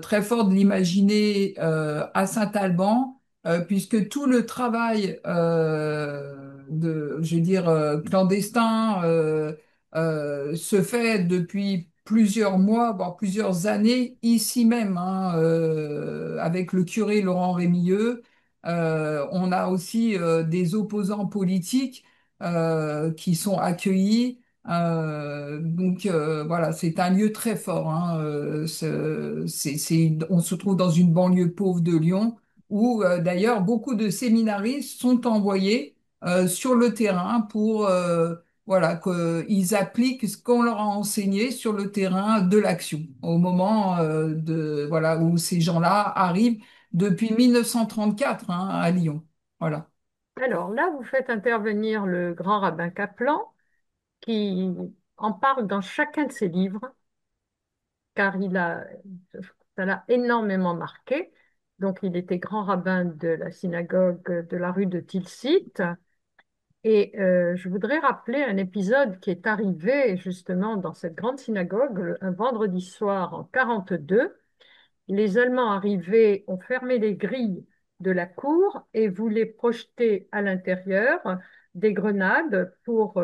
S2: très fort de l'imaginer à Saint-Alban puisque tout le travail je veux dire, clandestin se fait depuis plusieurs mois, voire plusieurs années, ici même, hein, avec le curé Laurent Rémilleux. On a aussi des opposants politiques qui sont accueillis. Voilà, c'est un lieu très fort, hein, on se trouve dans une banlieue pauvre de Lyon où d'ailleurs beaucoup de séminaristes sont envoyés sur le terrain pour voilà qu'ils appliquent ce qu'on leur a enseigné sur le terrain de l'action au moment de voilà où ces gens-là arrivent depuis 1934 hein, à Lyon. Voilà.
S1: Alors là, vous faites intervenir le grand rabbin Kaplan qui en parle dans chacun de ses livres, car ça l'a énormément marqué. Donc, il était grand rabbin de la synagogue de la rue de Tilsit. Et je voudrais rappeler un épisode qui est arrivé justement dans cette grande synagogue un vendredi soir en 42. Les Allemands arrivés ont fermé les grilles de la cour et voulaient projeter à l'intérieur des grenades pour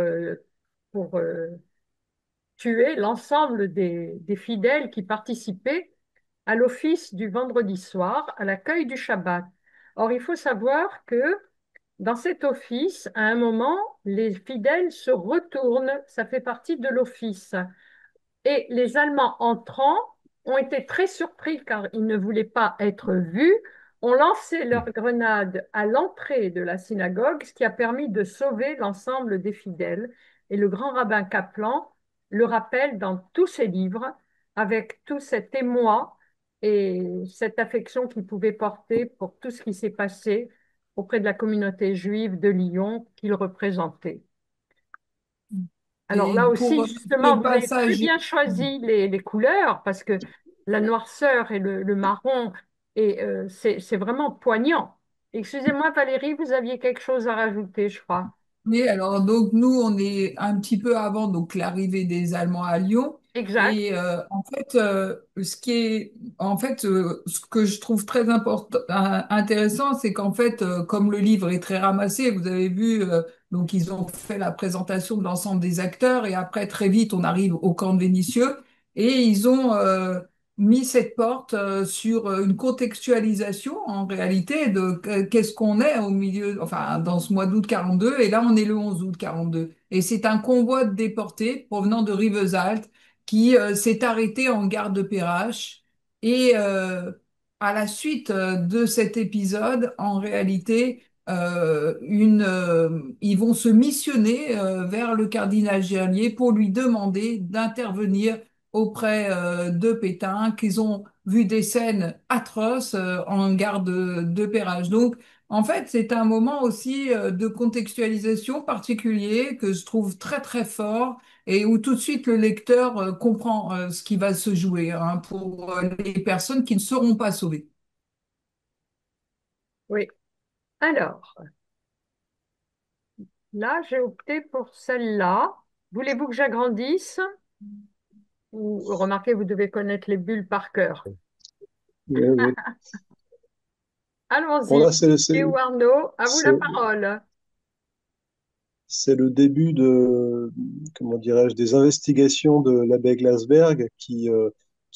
S1: tuer l'ensemble des fidèles qui participaient à l'office du vendredi soir, à l'accueil du Shabbat. Or, il faut savoir que dans cet office, à un moment, les fidèles se retournent, ça fait partie de l'office. Et les Allemands entrant ont été très surpris car ils ne voulaient pas être vus, ont lancé leurs grenades à l'entrée de la synagogue, ce qui a permis de sauver l'ensemble des fidèles. Et le grand rabbin Kaplan le rappelle dans tous ses livres avec tout cet émoi et cette affection qu'il pouvait porter pour tout ce qui s'est passé auprès de la communauté juive de Lyon qu'il représentait. Alors
S2: Et
S1: là
S2: pour
S1: aussi, justement,
S2: le
S1: vous avez très
S2: passage
S1: bien choisi les couleurs parce que la noirceur et le marron, et c'est vraiment poignant. Excusez-moi, Valérie, vous aviez quelque chose à rajouter, je crois.
S2: oui, alors donc nous on est un petit peu avant donc l'arrivée des Allemands à Lyon
S1: Exact.
S2: et en fait ce que je trouve très important intéressant c'est qu'en fait comme le livre est très ramassé vous avez vu donc ils ont fait la présentation de l'ensemble des acteurs et après très vite on arrive au camp de Vénissieux et ils ont mis cette porte sur une contextualisation en réalité de qu'est-ce qu'on est au milieu, enfin dans ce mois d'août 42, et là on est le 11 août 42. Et c'est un convoi de déportés provenant de Rivesaltes qui s'est arrêté en gare de Perrache. Et à la suite de cet épisode, en réalité, ils vont se missionner vers le cardinal Gerlier pour lui demander d'intervenir auprès de Pétain, qu'ils ont vu des scènes atroces en gare de Perrache. Donc, en fait, c'est un moment aussi de contextualisation particulier que je trouve très très fort et où tout de suite le lecteur comprend ce qui va se jouer, hein, pour les personnes qui ne seront pas sauvées.
S1: Oui. Alors, là, j'ai opté pour celle-là. Voulez-vous que j'agrandisse? Ou remarquez, vous devez connaître les bulles par cœur.
S3: Oui, oui.
S1: Allons-y.
S3: Bon, là,
S1: Et ou Arnaud, à vous la
S3: c'est-
S1: parole.
S3: c'est le début de, comment dirais-je, des investigations de l'abbé Glasberg qui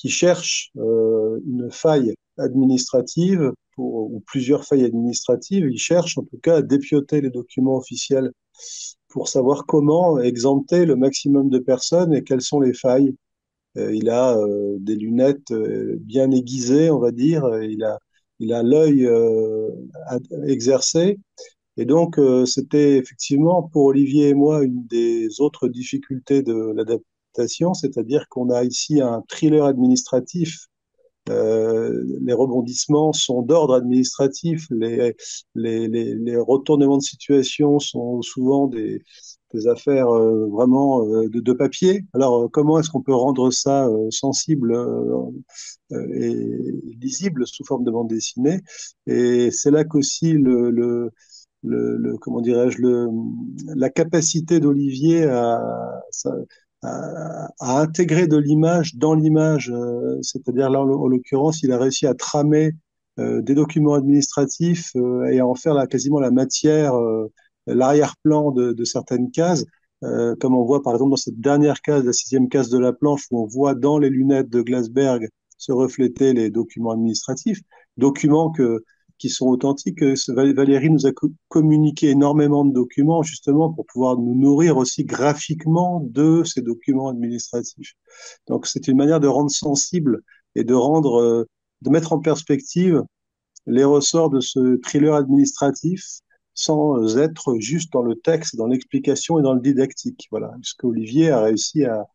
S3: cherche une faille administrative ou plusieurs failles administratives. Il cherche en tout cas à dépioter les documents officiels pour savoir comment exempter le maximum de personnes et quelles sont les failles. Il a des lunettes bien aiguisées, on va dire. Il a l'œil exercé. Et donc, c'était effectivement pour Olivier et moi une des autres difficultés de l'adaptation, c'est-à-dire qu'on a ici un thriller administratif. Les rebondissements sont d'ordre administratif, les retournements de situation sont souvent des affaires vraiment de papier. Alors, comment est-ce qu'on peut rendre ça sensible et lisible sous forme de bande dessinée? Et c'est là qu'aussi comment dirais-je, la capacité d'Olivier à intégrer de l'image dans l'image, c'est-à-dire là, en l'occurrence, il a réussi à tramer des documents administratifs et à en faire là, quasiment la matière, l'arrière-plan de certaines cases. Comme on voit par exemple dans cette dernière case, la sixième case de la planche, où on voit dans les lunettes de Glasberg se refléter les documents administratifs, documents qui sont authentiques. Valérie nous a communiqué énormément de documents justement pour pouvoir nous nourrir aussi graphiquement de ces documents administratifs. Donc c'est une manière de rendre sensible et de mettre en perspective les ressorts de ce thriller administratif sans être juste dans le texte, dans l'explication et dans le didactique. Voilà, ce qu'Olivier a réussi à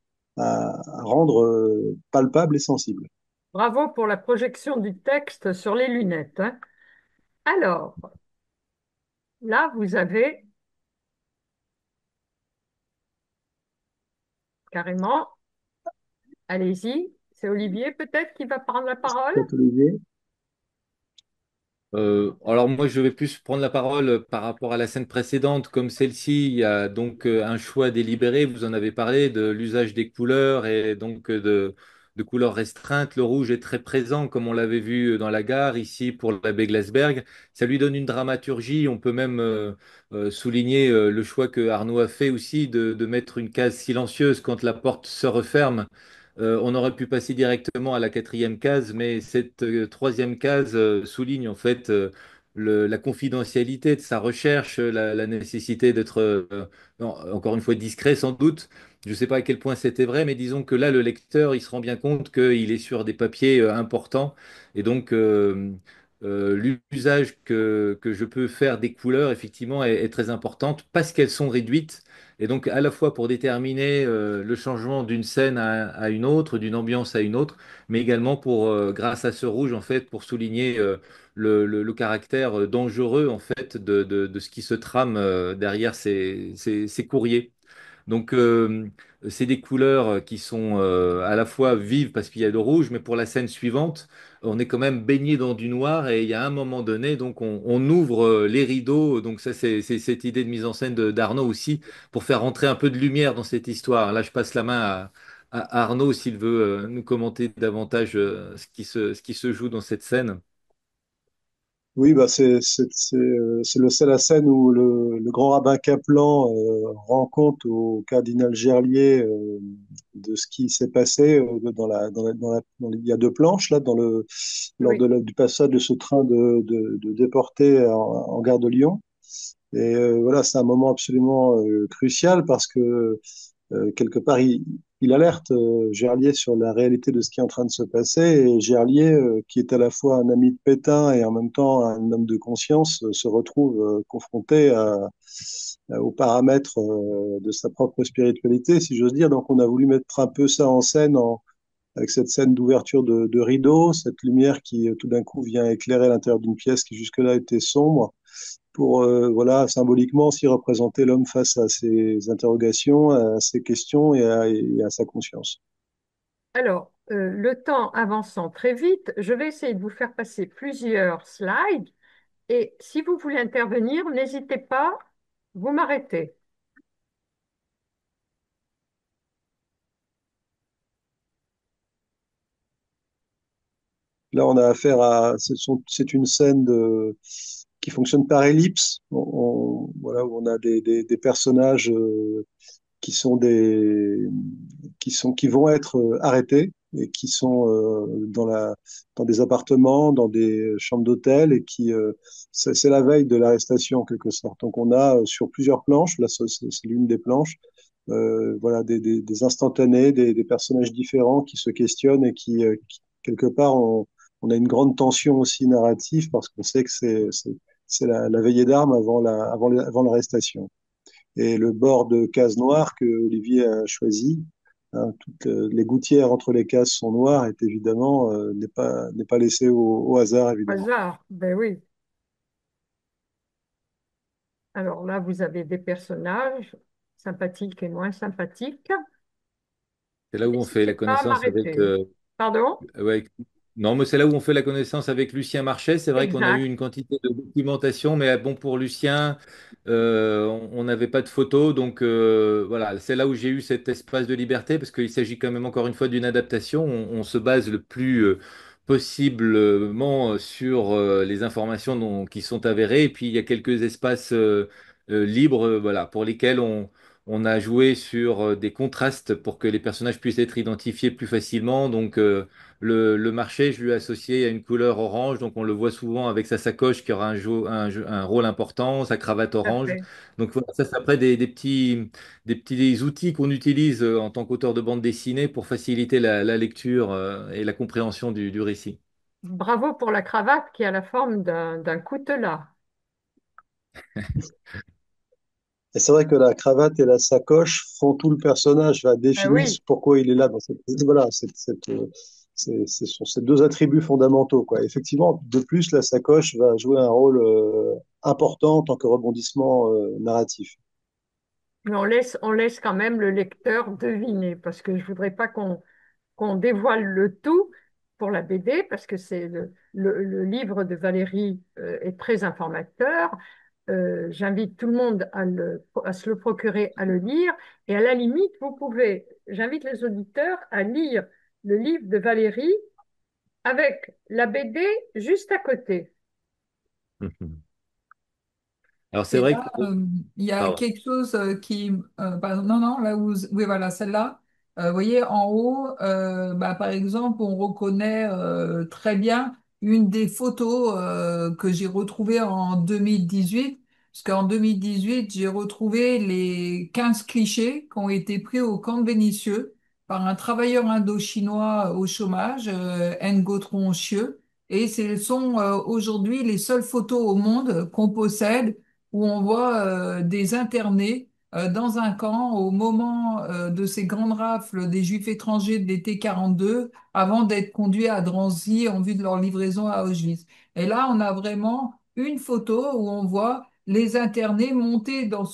S3: rendre palpable et sensible.
S1: Bravo pour la projection du texte sur les lunettes, hein. Alors, là, vous avez carrément, allez-y, c'est Olivier peut-être qui va prendre la parole.
S3: Peut-être Olivier.
S4: Alors moi, je vais plus prendre la parole par rapport à la scène précédente. Comme celle-ci, il y a donc un choix délibéré, vous en avez parlé, de l'usage des couleurs et donc de couleurs restreintes. Le rouge est très présent, comme on l'avait vu dans la gare, ici pour l'abbé Glasberg. Ça lui donne une dramaturgie. On peut même souligner le choix que Arnaud a fait aussi de mettre une case silencieuse quand la porte se referme. On aurait pu passer directement à la quatrième case, mais cette troisième case souligne en fait la confidentialité de sa recherche, la nécessité d'être, non, encore une fois, discret sans doute. Je ne sais pas à quel point c'était vrai, mais disons que là, le lecteur, il se rend bien compte qu'il est sur des papiers importants. Et donc, l'usage que je peux faire des couleurs, effectivement, est très importante parce qu'elles sont réduites. Et donc, à la fois pour déterminer le changement d'une scène à une autre, d'une ambiance à une autre, mais également pour, grâce à ce rouge, en fait, pour souligner le caractère dangereux, en fait, de ce qui se trame derrière ces courriers. Donc, c'est des couleurs qui sont à la fois vives parce qu'il y a le rouge, mais pour la scène suivante, on est quand même baigné dans du noir et il y a un moment donné, donc on ouvre les rideaux. Donc ça, c'est cette idée de mise en scène d'Arnaud aussi pour faire rentrer un peu de lumière dans cette histoire. Là, je passe la main à Arnaud s'il veut nous commenter davantage ce qui se joue dans cette scène.
S3: Oui, bah c'est la scène où le grand rabbin Kaplan rend compte au cardinal Gerlier de ce qui s'est passé il y a deux planches là lors
S1: Oui,
S3: du passage de ce train de déportés en gare de Lyon. Et voilà, c'est un moment absolument crucial parce que quelque part il alerte Gerlier sur la réalité de ce qui est en train de se passer. Et Gerlier, qui est à la fois un ami de Pétain et en même temps un homme de conscience, se retrouve confronté aux paramètres de sa propre spiritualité, si j'ose dire. Donc on a voulu mettre un peu ça en scène avec cette scène d'ouverture de rideau, cette lumière qui tout d'un coup vient éclairer l'intérieur d'une pièce qui jusque-là était sombre, pour voilà symboliquement aussi représenter l'homme face à ses interrogations, à ses questions et à sa conscience.
S1: Alors, le temps avançant très vite, je vais essayer de vous faire passer plusieurs slides et si vous voulez intervenir, n'hésitez pas, vous m'arrêtez.
S3: Là, on a affaire à c'est une scène qui fonctionne par ellipse. Voilà, où on a des personnages qui sont qui vont être arrêtés et qui sont dans des appartements, dans des chambres d'hôtel et c'est la veille de l'arrestation en quelque sorte. Donc on a sur plusieurs planches, là c'est l'une des planches, voilà des instantanés, des personnages différents qui se questionnent et quelque part on a une grande tension aussi narrative parce qu'on sait que c'est la veillée d'armes avant l'arrestation. Et le bord de case noire que Olivier a choisi, hein, toutes les gouttières entre les cases sont noires, est évidemment n'est pas laissé au hasard évidemment.
S1: Hasard, ben oui. Alors là, vous avez des personnages sympathiques et moins sympathiques.
S4: C'est là où on fait
S1: N'hésitez
S4: la
S1: pas à
S4: connaissance avec,
S1: m'arrêter. Pardon?
S4: ouais. Non, mais c'est là où on fait la connaissance avec Lucien Marchais. C'est vrai qu'on a eu
S1: Exact.
S4: une quantité de documentation, mais bon, pour Lucien, on n'avait pas de photos. Donc voilà, c'est là où j'ai eu cet espace de liberté, parce qu'il s'agit quand même encore une fois d'une adaptation. On se base le plus possiblement sur les informations qui sont avérées. Et puis il y a quelques espaces libres, voilà, pour lesquels on a joué sur des contrastes pour que les personnages puissent être identifiés plus facilement. Donc, le marché, je lui ai associé à une couleur orange, donc on le voit souvent avec sa sacoche qui aura un rôle important, sa cravate
S1: Tout à
S4: orange.
S1: fait.
S4: Donc voilà, ça c'est après des petits outils qu'on utilise en tant qu'auteur de bande dessinée pour faciliter la lecture et la compréhension du récit.
S1: Bravo pour la cravate qui a la forme d'un coutelas.
S3: Et c'est vrai que la cravate et la sacoche font tout le personnage,
S1: Ben
S3: définissent
S1: oui.
S3: pourquoi il est là dans voilà, ce sont ces deux attributs fondamentaux, quoi. Effectivement, de plus, la sacoche va jouer un rôle important en tant que rebondissement narratif.
S1: Mais on laisse quand même le lecteur deviner, parce que je voudrais pas qu'on dévoile le tout pour la BD, parce que c'est le livre de Valérie est très informateur. J'invite tout le monde à se le procurer, à le lire. Et à la limite, j'invite les auditeurs à lire le livre de Valérie avec la BD juste à côté.
S4: Mhm. Alors c'est
S2: Et
S4: vrai
S2: là,
S4: que...
S2: il y a
S4: Pardon.
S2: quelque chose pardon, non, non, là où, oui, voilà, celle-là. Vous voyez, en haut, par exemple, on reconnaît très bien une des photos que j'ai retrouvées en 2018, parce qu'en 2018, j'ai retrouvé les 15 clichés qui ont été pris au camp de Vénissieux par un travailleur indo-chinois au chômage, Ngo Trong Chieu. Et ce sont aujourd'hui les seules photos au monde qu'on possède où on voit des internés dans un camp au moment de ces grandes rafles des Juifs étrangers de l'été 42, avant d'être conduits à Drancy en vue de leur livraison à Auschwitz. Et là, on a vraiment une photo où on voit les internés monter dans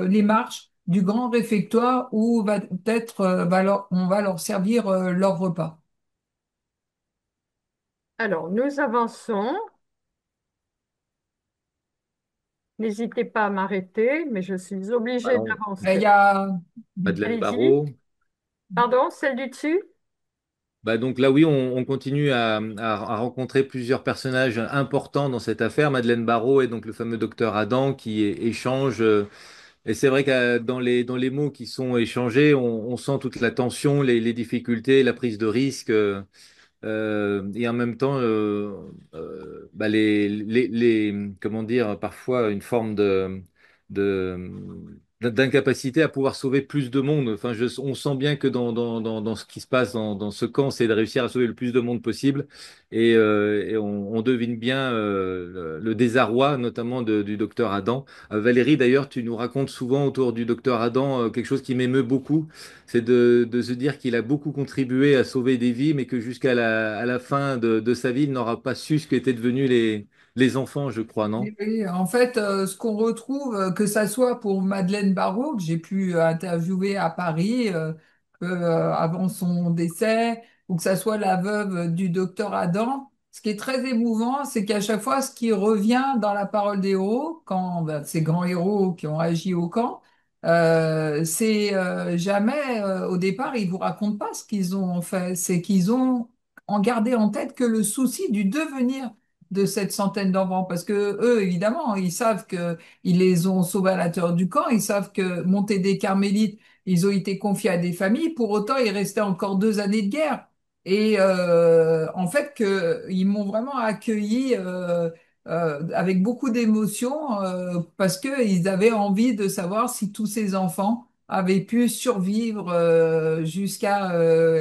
S2: les marches du grand réfectoire où on va leur servir leur repas.
S1: Alors, nous avançons. N'hésitez pas à m'arrêter, mais je suis obligée
S4: Alors,
S2: Il y
S1: d'avancer.
S2: a
S4: Madeleine
S1: Allez-y.
S4: Barrault.
S1: Pardon, celle du dessus?
S4: Bah donc là, oui, on continue à rencontrer plusieurs personnages importants dans cette affaire. Madeleine Barrault et donc le fameux docteur Adam qui échange. Et c'est vrai que dans les mots qui sont échangés, on sent toute la tension, les difficultés, la prise de risque. Et en même temps, comment dire, parfois une forme de d'incapacité à pouvoir sauver plus de monde. Enfin, on sent bien que dans ce qui se passe dans ce camp, c'est de réussir à sauver le plus de monde possible. Et on devine bien le désarroi, notamment du docteur Adam. Valérie, d'ailleurs, tu nous racontes souvent autour du docteur Adam quelque chose qui m'émeut beaucoup, c'est de se dire qu'il a beaucoup contribué à sauver des vies, mais que à la fin de sa vie, il n'aura pas su ce qu'étaient devenus les enfants, je crois, non?
S2: Oui, en fait, ce qu'on retrouve, que ça soit pour Madeleine Barrault, que j'ai pu interviewer à Paris avant son décès, ou que ça soit la veuve du docteur Adam, ce qui est très émouvant, c'est qu'à chaque fois, ce qui revient dans la parole des héros, quand ben, ces grands héros qui ont agi au camp, c'est jamais, au départ, ils vous racontent pas ce qu'ils ont fait, c'est qu'ils ont en gardé en tête que le souci du devenir de cette centaine d'enfants parce que eux évidemment ils savent que ils les ont sauvés à l'intérieur du camp, ils savent que monter des carmélites ils ont été confiés à des familles, pour autant il restait encore 2 années de guerre et en fait que ils m'ont vraiment accueilli avec beaucoup d'émotion parce que ils avaient envie de savoir si tous ces enfants avaient pu survivre jusqu'à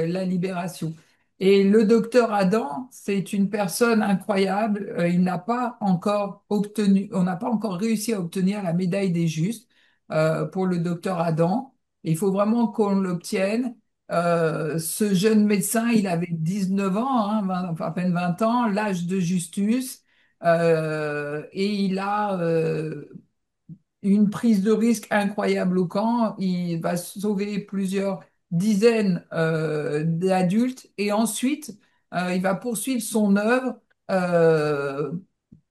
S2: la libération. Et le docteur Adam, c'est une personne incroyable. Il n'a pas encore obtenu, on n'a pas encore réussi à obtenir la médaille des justes pour le docteur Adam. Il faut vraiment qu'on l'obtienne. Ce jeune médecin, il avait 19 ans, hein, enfin, à peine 20 ans, l'âge de Justus, et il a une prise de risque incroyable au camp. Il va sauver plusieurs dizaines d'adultes et ensuite il va poursuivre son œuvre euh,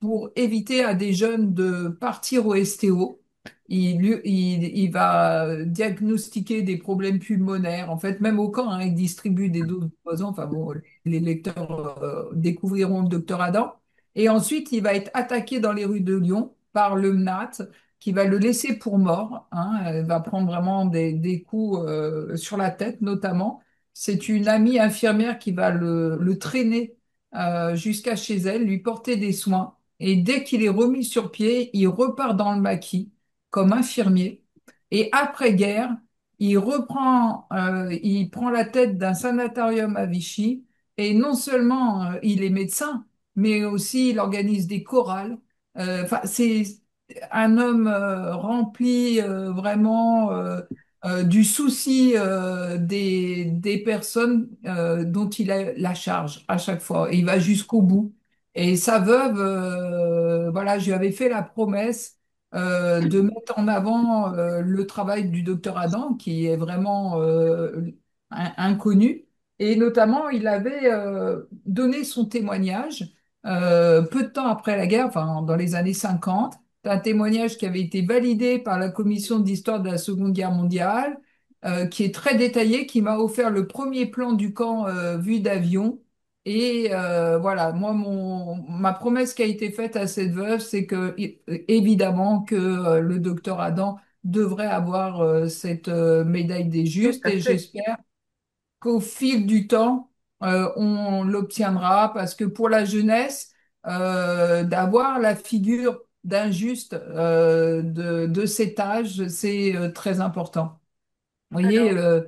S2: pour éviter à des jeunes de partir au STO. Il va diagnostiquer des problèmes pulmonaires. En fait, même au camp, hein, il distribue des doses de poison. Enfin bon, les lecteurs découvriront le docteur Adam. Et ensuite, il va être attaqué dans les rues de Lyon par le MNAT qui va le laisser pour mort, hein. Elle va prendre vraiment des coups sur la tête, notamment. C'est une amie infirmière qui va le traîner jusqu'à chez elle, lui porter des soins. Et dès qu'il est remis sur pied, il repart dans le maquis comme infirmier. Et après-guerre, il prend la tête d'un sanatorium à Vichy. Et non seulement il est médecin, mais aussi il organise des chorales. Enfin, c'est un homme rempli vraiment du souci des personnes dont il a la charge à chaque fois. Et il va jusqu'au bout. Et sa veuve, voilà, je lui avais fait la promesse de mettre en avant le travail du docteur Adam, qui est vraiment inconnu. Et notamment, il avait donné son témoignage peu de temps après la guerre, enfin dans les années 50, un témoignage qui avait été validé par la commission d'histoire de la Seconde Guerre mondiale, qui est très détaillé, qui m'a offert le premier plan du camp vu d'avion. Et voilà, moi, ma promesse qui a été faite à cette veuve, c'est que, évidemment, que le docteur Adam devrait avoir cette médaille des
S1: Tout
S2: justes
S1: à
S2: et
S1: fait.
S2: j'espère qu'au fil du temps, on l'obtiendra parce que pour la jeunesse, d'avoir la figure d'un juste de cet âge, c'est très important. Vous voyez,
S1: Alors,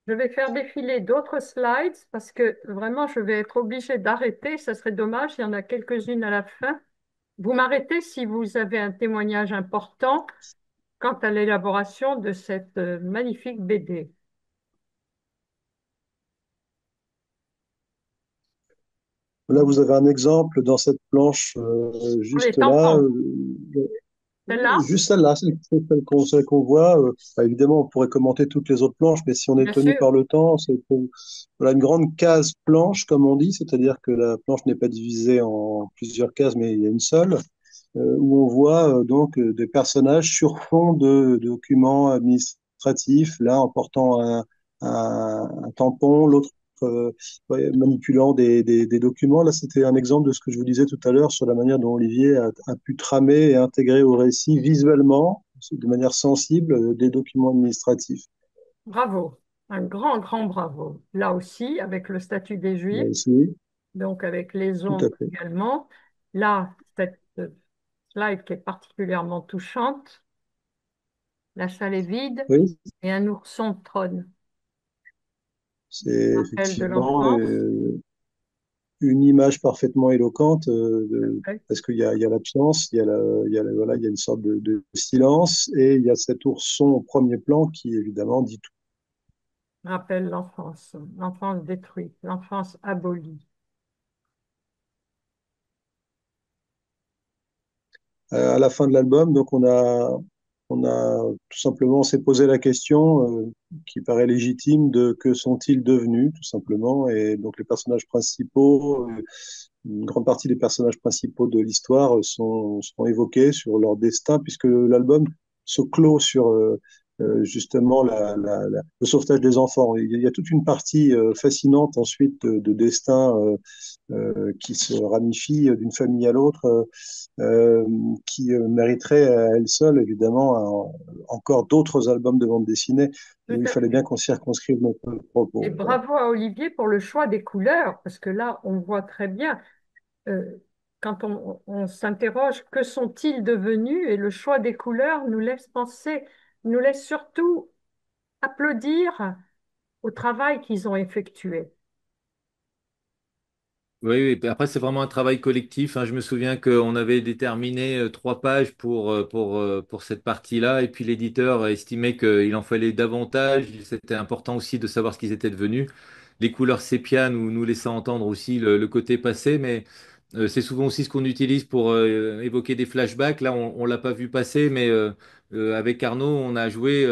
S1: je vais faire défiler d'autres slides parce que vraiment, je vais être obligée d'arrêter. Ça serait dommage, il y en a quelques-unes à la fin. Vous m'arrêtez si vous avez un témoignage important quant à l'élaboration de cette magnifique BD.
S3: Là, vous avez un exemple dans cette planche
S1: Pour les
S3: juste là.
S1: enfants, celle-là,
S3: Juste celle-là, celle qu'on voit. Bah, évidemment, on pourrait commenter toutes les autres planches, mais si on est
S1: bien
S3: tenu
S1: sûr.
S3: par le temps, voilà, une grande case planche, comme on dit, c'est-à-dire que la planche n'est pas divisée en plusieurs cases, mais il y a une seule, où on voit donc des personnages sur fond de documents administratifs, l'un en portant un tampon, l'autre ouais, manipulant des documents. Là, c'était un exemple de ce que je vous disais tout à l'heure sur la manière dont Olivier a pu tramer et intégrer au récit visuellement, de manière sensible, des documents administratifs.
S1: Bravo. Un grand, grand bravo. Là aussi, avec le statut des
S3: Là
S1: Juifs,
S3: aussi,
S1: donc avec les
S3: tout à
S1: ongles
S3: fait.
S1: également. Là, cette slide qui est particulièrement touchante. La salle est vide
S3: Oui,
S1: et un ourson trône.
S3: c'est
S1: Rappel de
S3: effectivement
S1: l'enfance.
S3: une image parfaitement éloquente
S1: Ouais.
S3: parce qu'il y a l'absence, voilà, il y a une sorte de silence et il y a cet ourson au premier plan qui évidemment dit tout.
S1: Rappelle l'enfance. L'enfance détruite, l'enfance abolie.
S3: À la fin de l'album, donc on a tout simplement, on s'est posé la question qui paraît légitime de que sont-ils devenus, tout simplement. Et donc les personnages principaux, une grande partie des personnages principaux de l'histoire sont évoqués sur leur destin, puisque l'album se clôt sur justement le sauvetage des enfants. Il y a toute une partie fascinante ensuite de destin qui se ramifie d'une famille à l'autre, qui mériterait à elle seule, évidemment, encore d'autres albums de bande dessinée.
S1: Tout
S3: Il
S1: à
S3: fallait bien
S1: fait.
S3: qu'on circonscrive notre
S1: Et
S3: propos. Voilà.
S1: bravo à Olivier pour le choix des couleurs, parce que là, on voit très bien, euh, quand on s'interroge, que sont-ils devenus? Et le choix des couleurs nous laisse penser, nous laisse surtout applaudir au travail qu'ils ont effectué.
S4: Oui, oui. Puis après, c'est vraiment un travail collectif, hein. Je me souviens qu'on avait déterminé 3 pages pour cette partie-là, et puis l'éditeur estimait qu'il en fallait davantage. C'était important aussi de savoir ce qu'ils étaient devenus. Les couleurs sépia nous laissaient entendre aussi le côté passé, mais c'est souvent aussi ce qu'on utilise pour évoquer des flashbacks. Là, on l'a pas vu passer, mais avec Arnaud, on a joué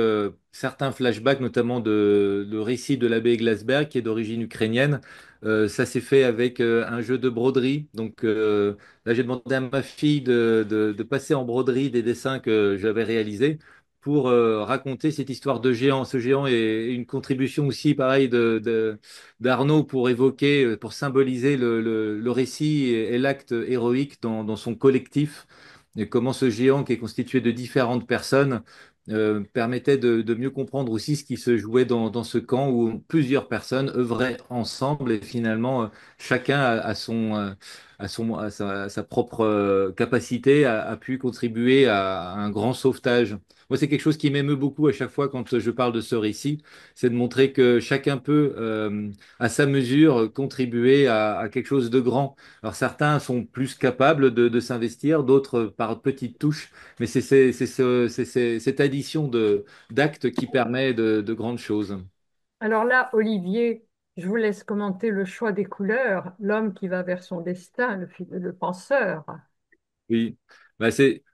S4: certains flashbacks, notamment le récit de l'abbé Glasberg, qui est d'origine ukrainienne. Ça s'est fait avec un jeu de broderie. Donc là, j'ai demandé à ma fille de passer en broderie des dessins que j'avais réalisés pour raconter cette histoire de géant. Ce géant est une contribution aussi, pareil, d'Arnaud pour évoquer, pour symboliser le récit et l'acte héroïque dans son collectif. Et comment ce géant qui est constitué de différentes personnes permettait de mieux comprendre aussi ce qui se jouait dans ce camp où plusieurs personnes œuvraient ensemble et finalement chacun à sa propre capacité a pu contribuer à un grand sauvetage. Moi, c'est quelque chose qui m'émeut beaucoup à chaque fois quand je parle de ce récit, c'est de montrer que chacun peut, à sa mesure, contribuer à quelque chose de grand. Alors certains sont plus capables de s'investir, d'autres par petites touches. Mais c'est cette addition d'actes qui permet de grandes choses.
S1: Alors là, Olivier, je vous laisse commenter le choix des couleurs, l'homme qui va vers son destin, le penseur.
S4: Oui, bah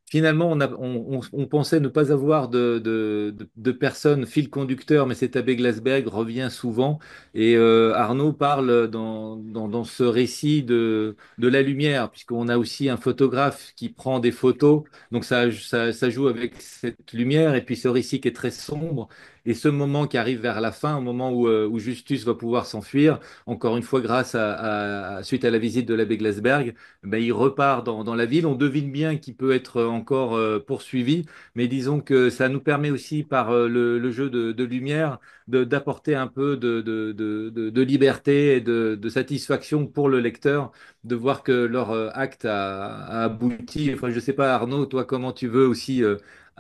S4: finalement on pensait ne pas avoir de personne fil conducteur, mais cet abbé Glasberg revient souvent et Arnaud parle dans ce récit de la lumière, puisqu'on a aussi un photographe qui prend des photos, donc ça joue avec cette lumière et puis ce récit qui est très sombre et ce moment qui arrive vers la fin, au moment où Justus va pouvoir s'enfuir, encore une fois grâce suite à la visite de l'abbé Glasberg. Ben, il repart dans la ville. On devine bien qu'il peut être encore poursuivi, mais disons que ça nous permet aussi, par le jeu de lumière, d'apporter un peu de liberté et de satisfaction pour le lecteur, de voir que leur acte a abouti. Enfin, je ne sais pas, Arnaud, toi, comment tu veux aussi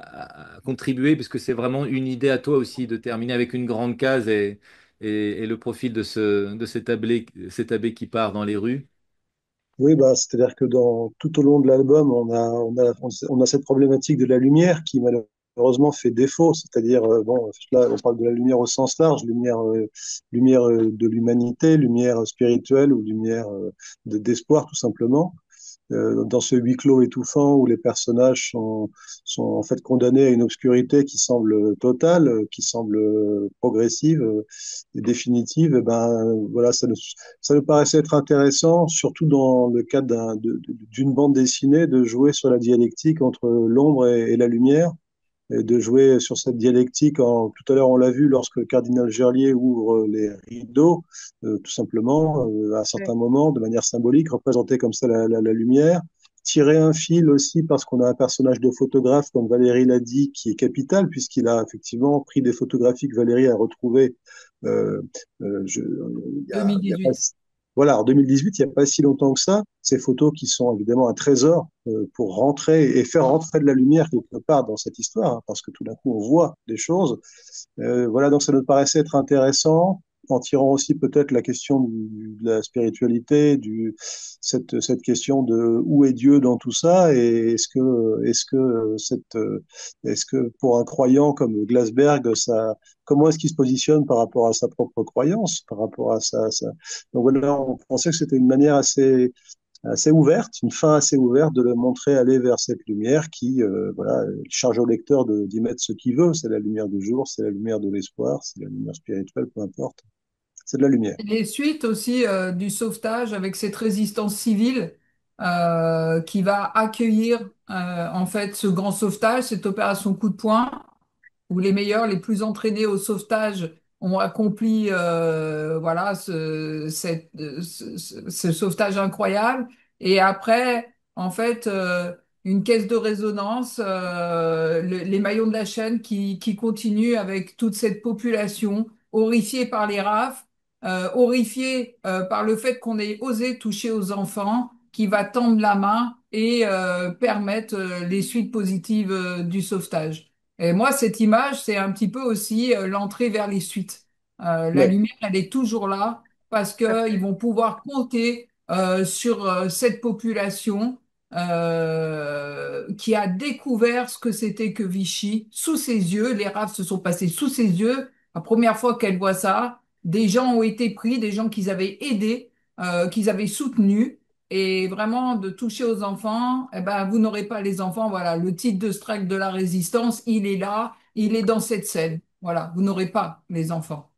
S4: à contribuer, parce que c'est vraiment une idée à toi aussi de terminer avec une grande case et le profil de cet abbé qui part dans les rues.
S3: Oui, bah, c'est-à-dire que tout au long de l'album, on a cette problématique de la lumière qui malheureusement fait défaut. C'est-à-dire, bon, là, on parle de la lumière au sens large, lumière de l'humanité, lumière spirituelle ou lumière d'espoir, tout simplement. Dans ce huis clos étouffant où les personnages sont en fait condamnés à une obscurité qui semble totale, qui semble progressive et définitive, et ben voilà, ça nous paraissait être intéressant, surtout dans le cadre d'une bande dessinée, de jouer sur la dialectique entre l'ombre et la lumière et de jouer sur cette dialectique. Tout à l'heure, on l'a vu lorsque le cardinal Gerlier ouvre les rideaux, tout simplement, à un
S1: Ouais.
S3: certain moment, de manière symbolique, représenter comme ça la lumière. Tirer un fil aussi parce qu'on a un personnage de photographe, comme Valérie l'a dit, qui est capital, puisqu'il a effectivement pris des photographies que Valérie a retrouvées. Euh, il y a pas,
S2: 2018.
S3: voilà, en 2018, il n'y a pas si longtemps que ça, ces photos qui sont évidemment un trésor pour rentrer et faire rentrer de la lumière quelque part dans cette histoire, hein, parce que tout d'un coup, on voit des choses. Voilà, donc ça nous paraissait être intéressant, en tirant aussi peut-être la question de la spiritualité, cette question de où est Dieu dans tout ça, et est-ce que pour un croyant comme Glasberg, comment est-ce qu'il se positionne par rapport à sa propre croyance, par rapport à donc voilà, on pensait que c'était une manière assez ouverte, une fin assez ouverte de le montrer aller vers cette lumière qui, voilà, charge au lecteur d'y mettre ce qu'il veut. C'est la lumière du jour, c'est la lumière de l'espoir, c'est la lumière spirituelle, peu importe. C'est de la lumière.
S2: Les suites aussi du sauvetage avec cette résistance civile qui va accueillir en fait ce grand sauvetage, cette opération coup de poing, où les meilleurs, les plus entraînés au sauvetage ont accompli voilà ce sauvetage incroyable. Et après, en fait, une caisse de résonance, les maillons de la chaîne qui continuent avec toute cette population horrifiée par les rafles, horrifiée par le fait qu'on ait osé toucher aux enfants, qui va tendre la main et permettre les suites positives du sauvetage. Et moi, cette image, c'est un petit peu aussi l'entrée vers les suites. La
S3: Ouais.
S2: lumière, elle est toujours là parce
S1: Tout à
S2: qu'ils
S1: fait.
S2: vont pouvoir compter sur cette population qui a découvert ce que c'était que Vichy sous ses yeux. Les rafles se sont passés sous ses yeux. La première fois qu'elle voit ça, des gens ont été pris, des gens qu'ils avaient aidés, qu'ils avaient soutenus. Et vraiment, de toucher aux enfants, eh ben, vous n'aurez pas les enfants. Voilà, le titre de Strike de la Résistance, il est là, il est dans cette scène. Voilà, vous n'aurez pas les enfants.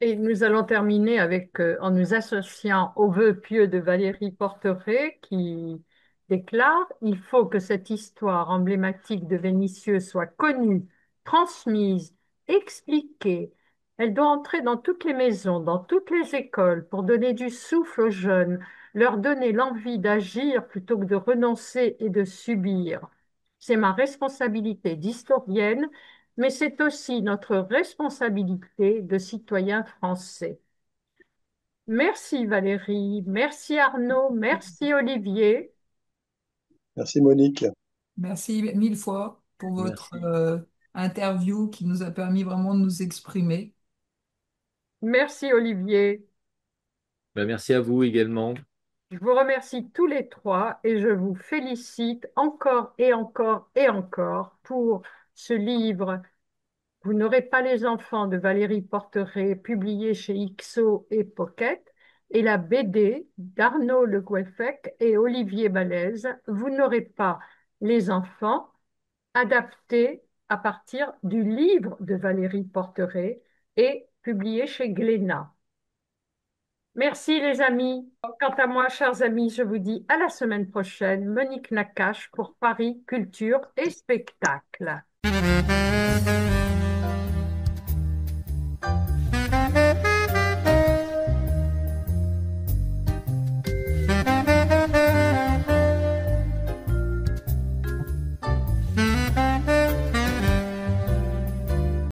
S1: Et nous allons terminer avec, en nous associant au vœu pieux de Valérie Porteret qui déclare: Il faut que cette histoire emblématique de Vénissieux soit connue, transmise, expliquée. Elle doit entrer dans toutes les maisons, dans toutes les écoles pour donner du souffle aux jeunes, leur donner l'envie d'agir plutôt que de renoncer et de subir. C'est ma responsabilité d'historienne, mais c'est aussi notre responsabilité de citoyens français. Merci Valérie, merci Arnaud, merci Olivier.
S3: Merci Monique.
S2: Merci mille fois pour votre
S4: Merci.
S2: interview qui nous a permis vraiment de nous exprimer.
S1: Merci Olivier.
S4: Ben, merci à vous également.
S1: Je vous remercie tous les trois et je vous félicite encore et encore et encore pour ce livre Vous n'aurez pas les enfants de Valérie Porteret, publié chez IXO et Pocket, et la BD d'Arnaud Le Goueffec et Olivier Balèze, Vous n'aurez pas les enfants, adapté à partir du livre de Valérie Porteret et publié chez Glénat. Merci les amis. Quant à moi, chers amis, je vous dis à la semaine prochaine. Monique Nakache pour Paris Culture et Spectacle.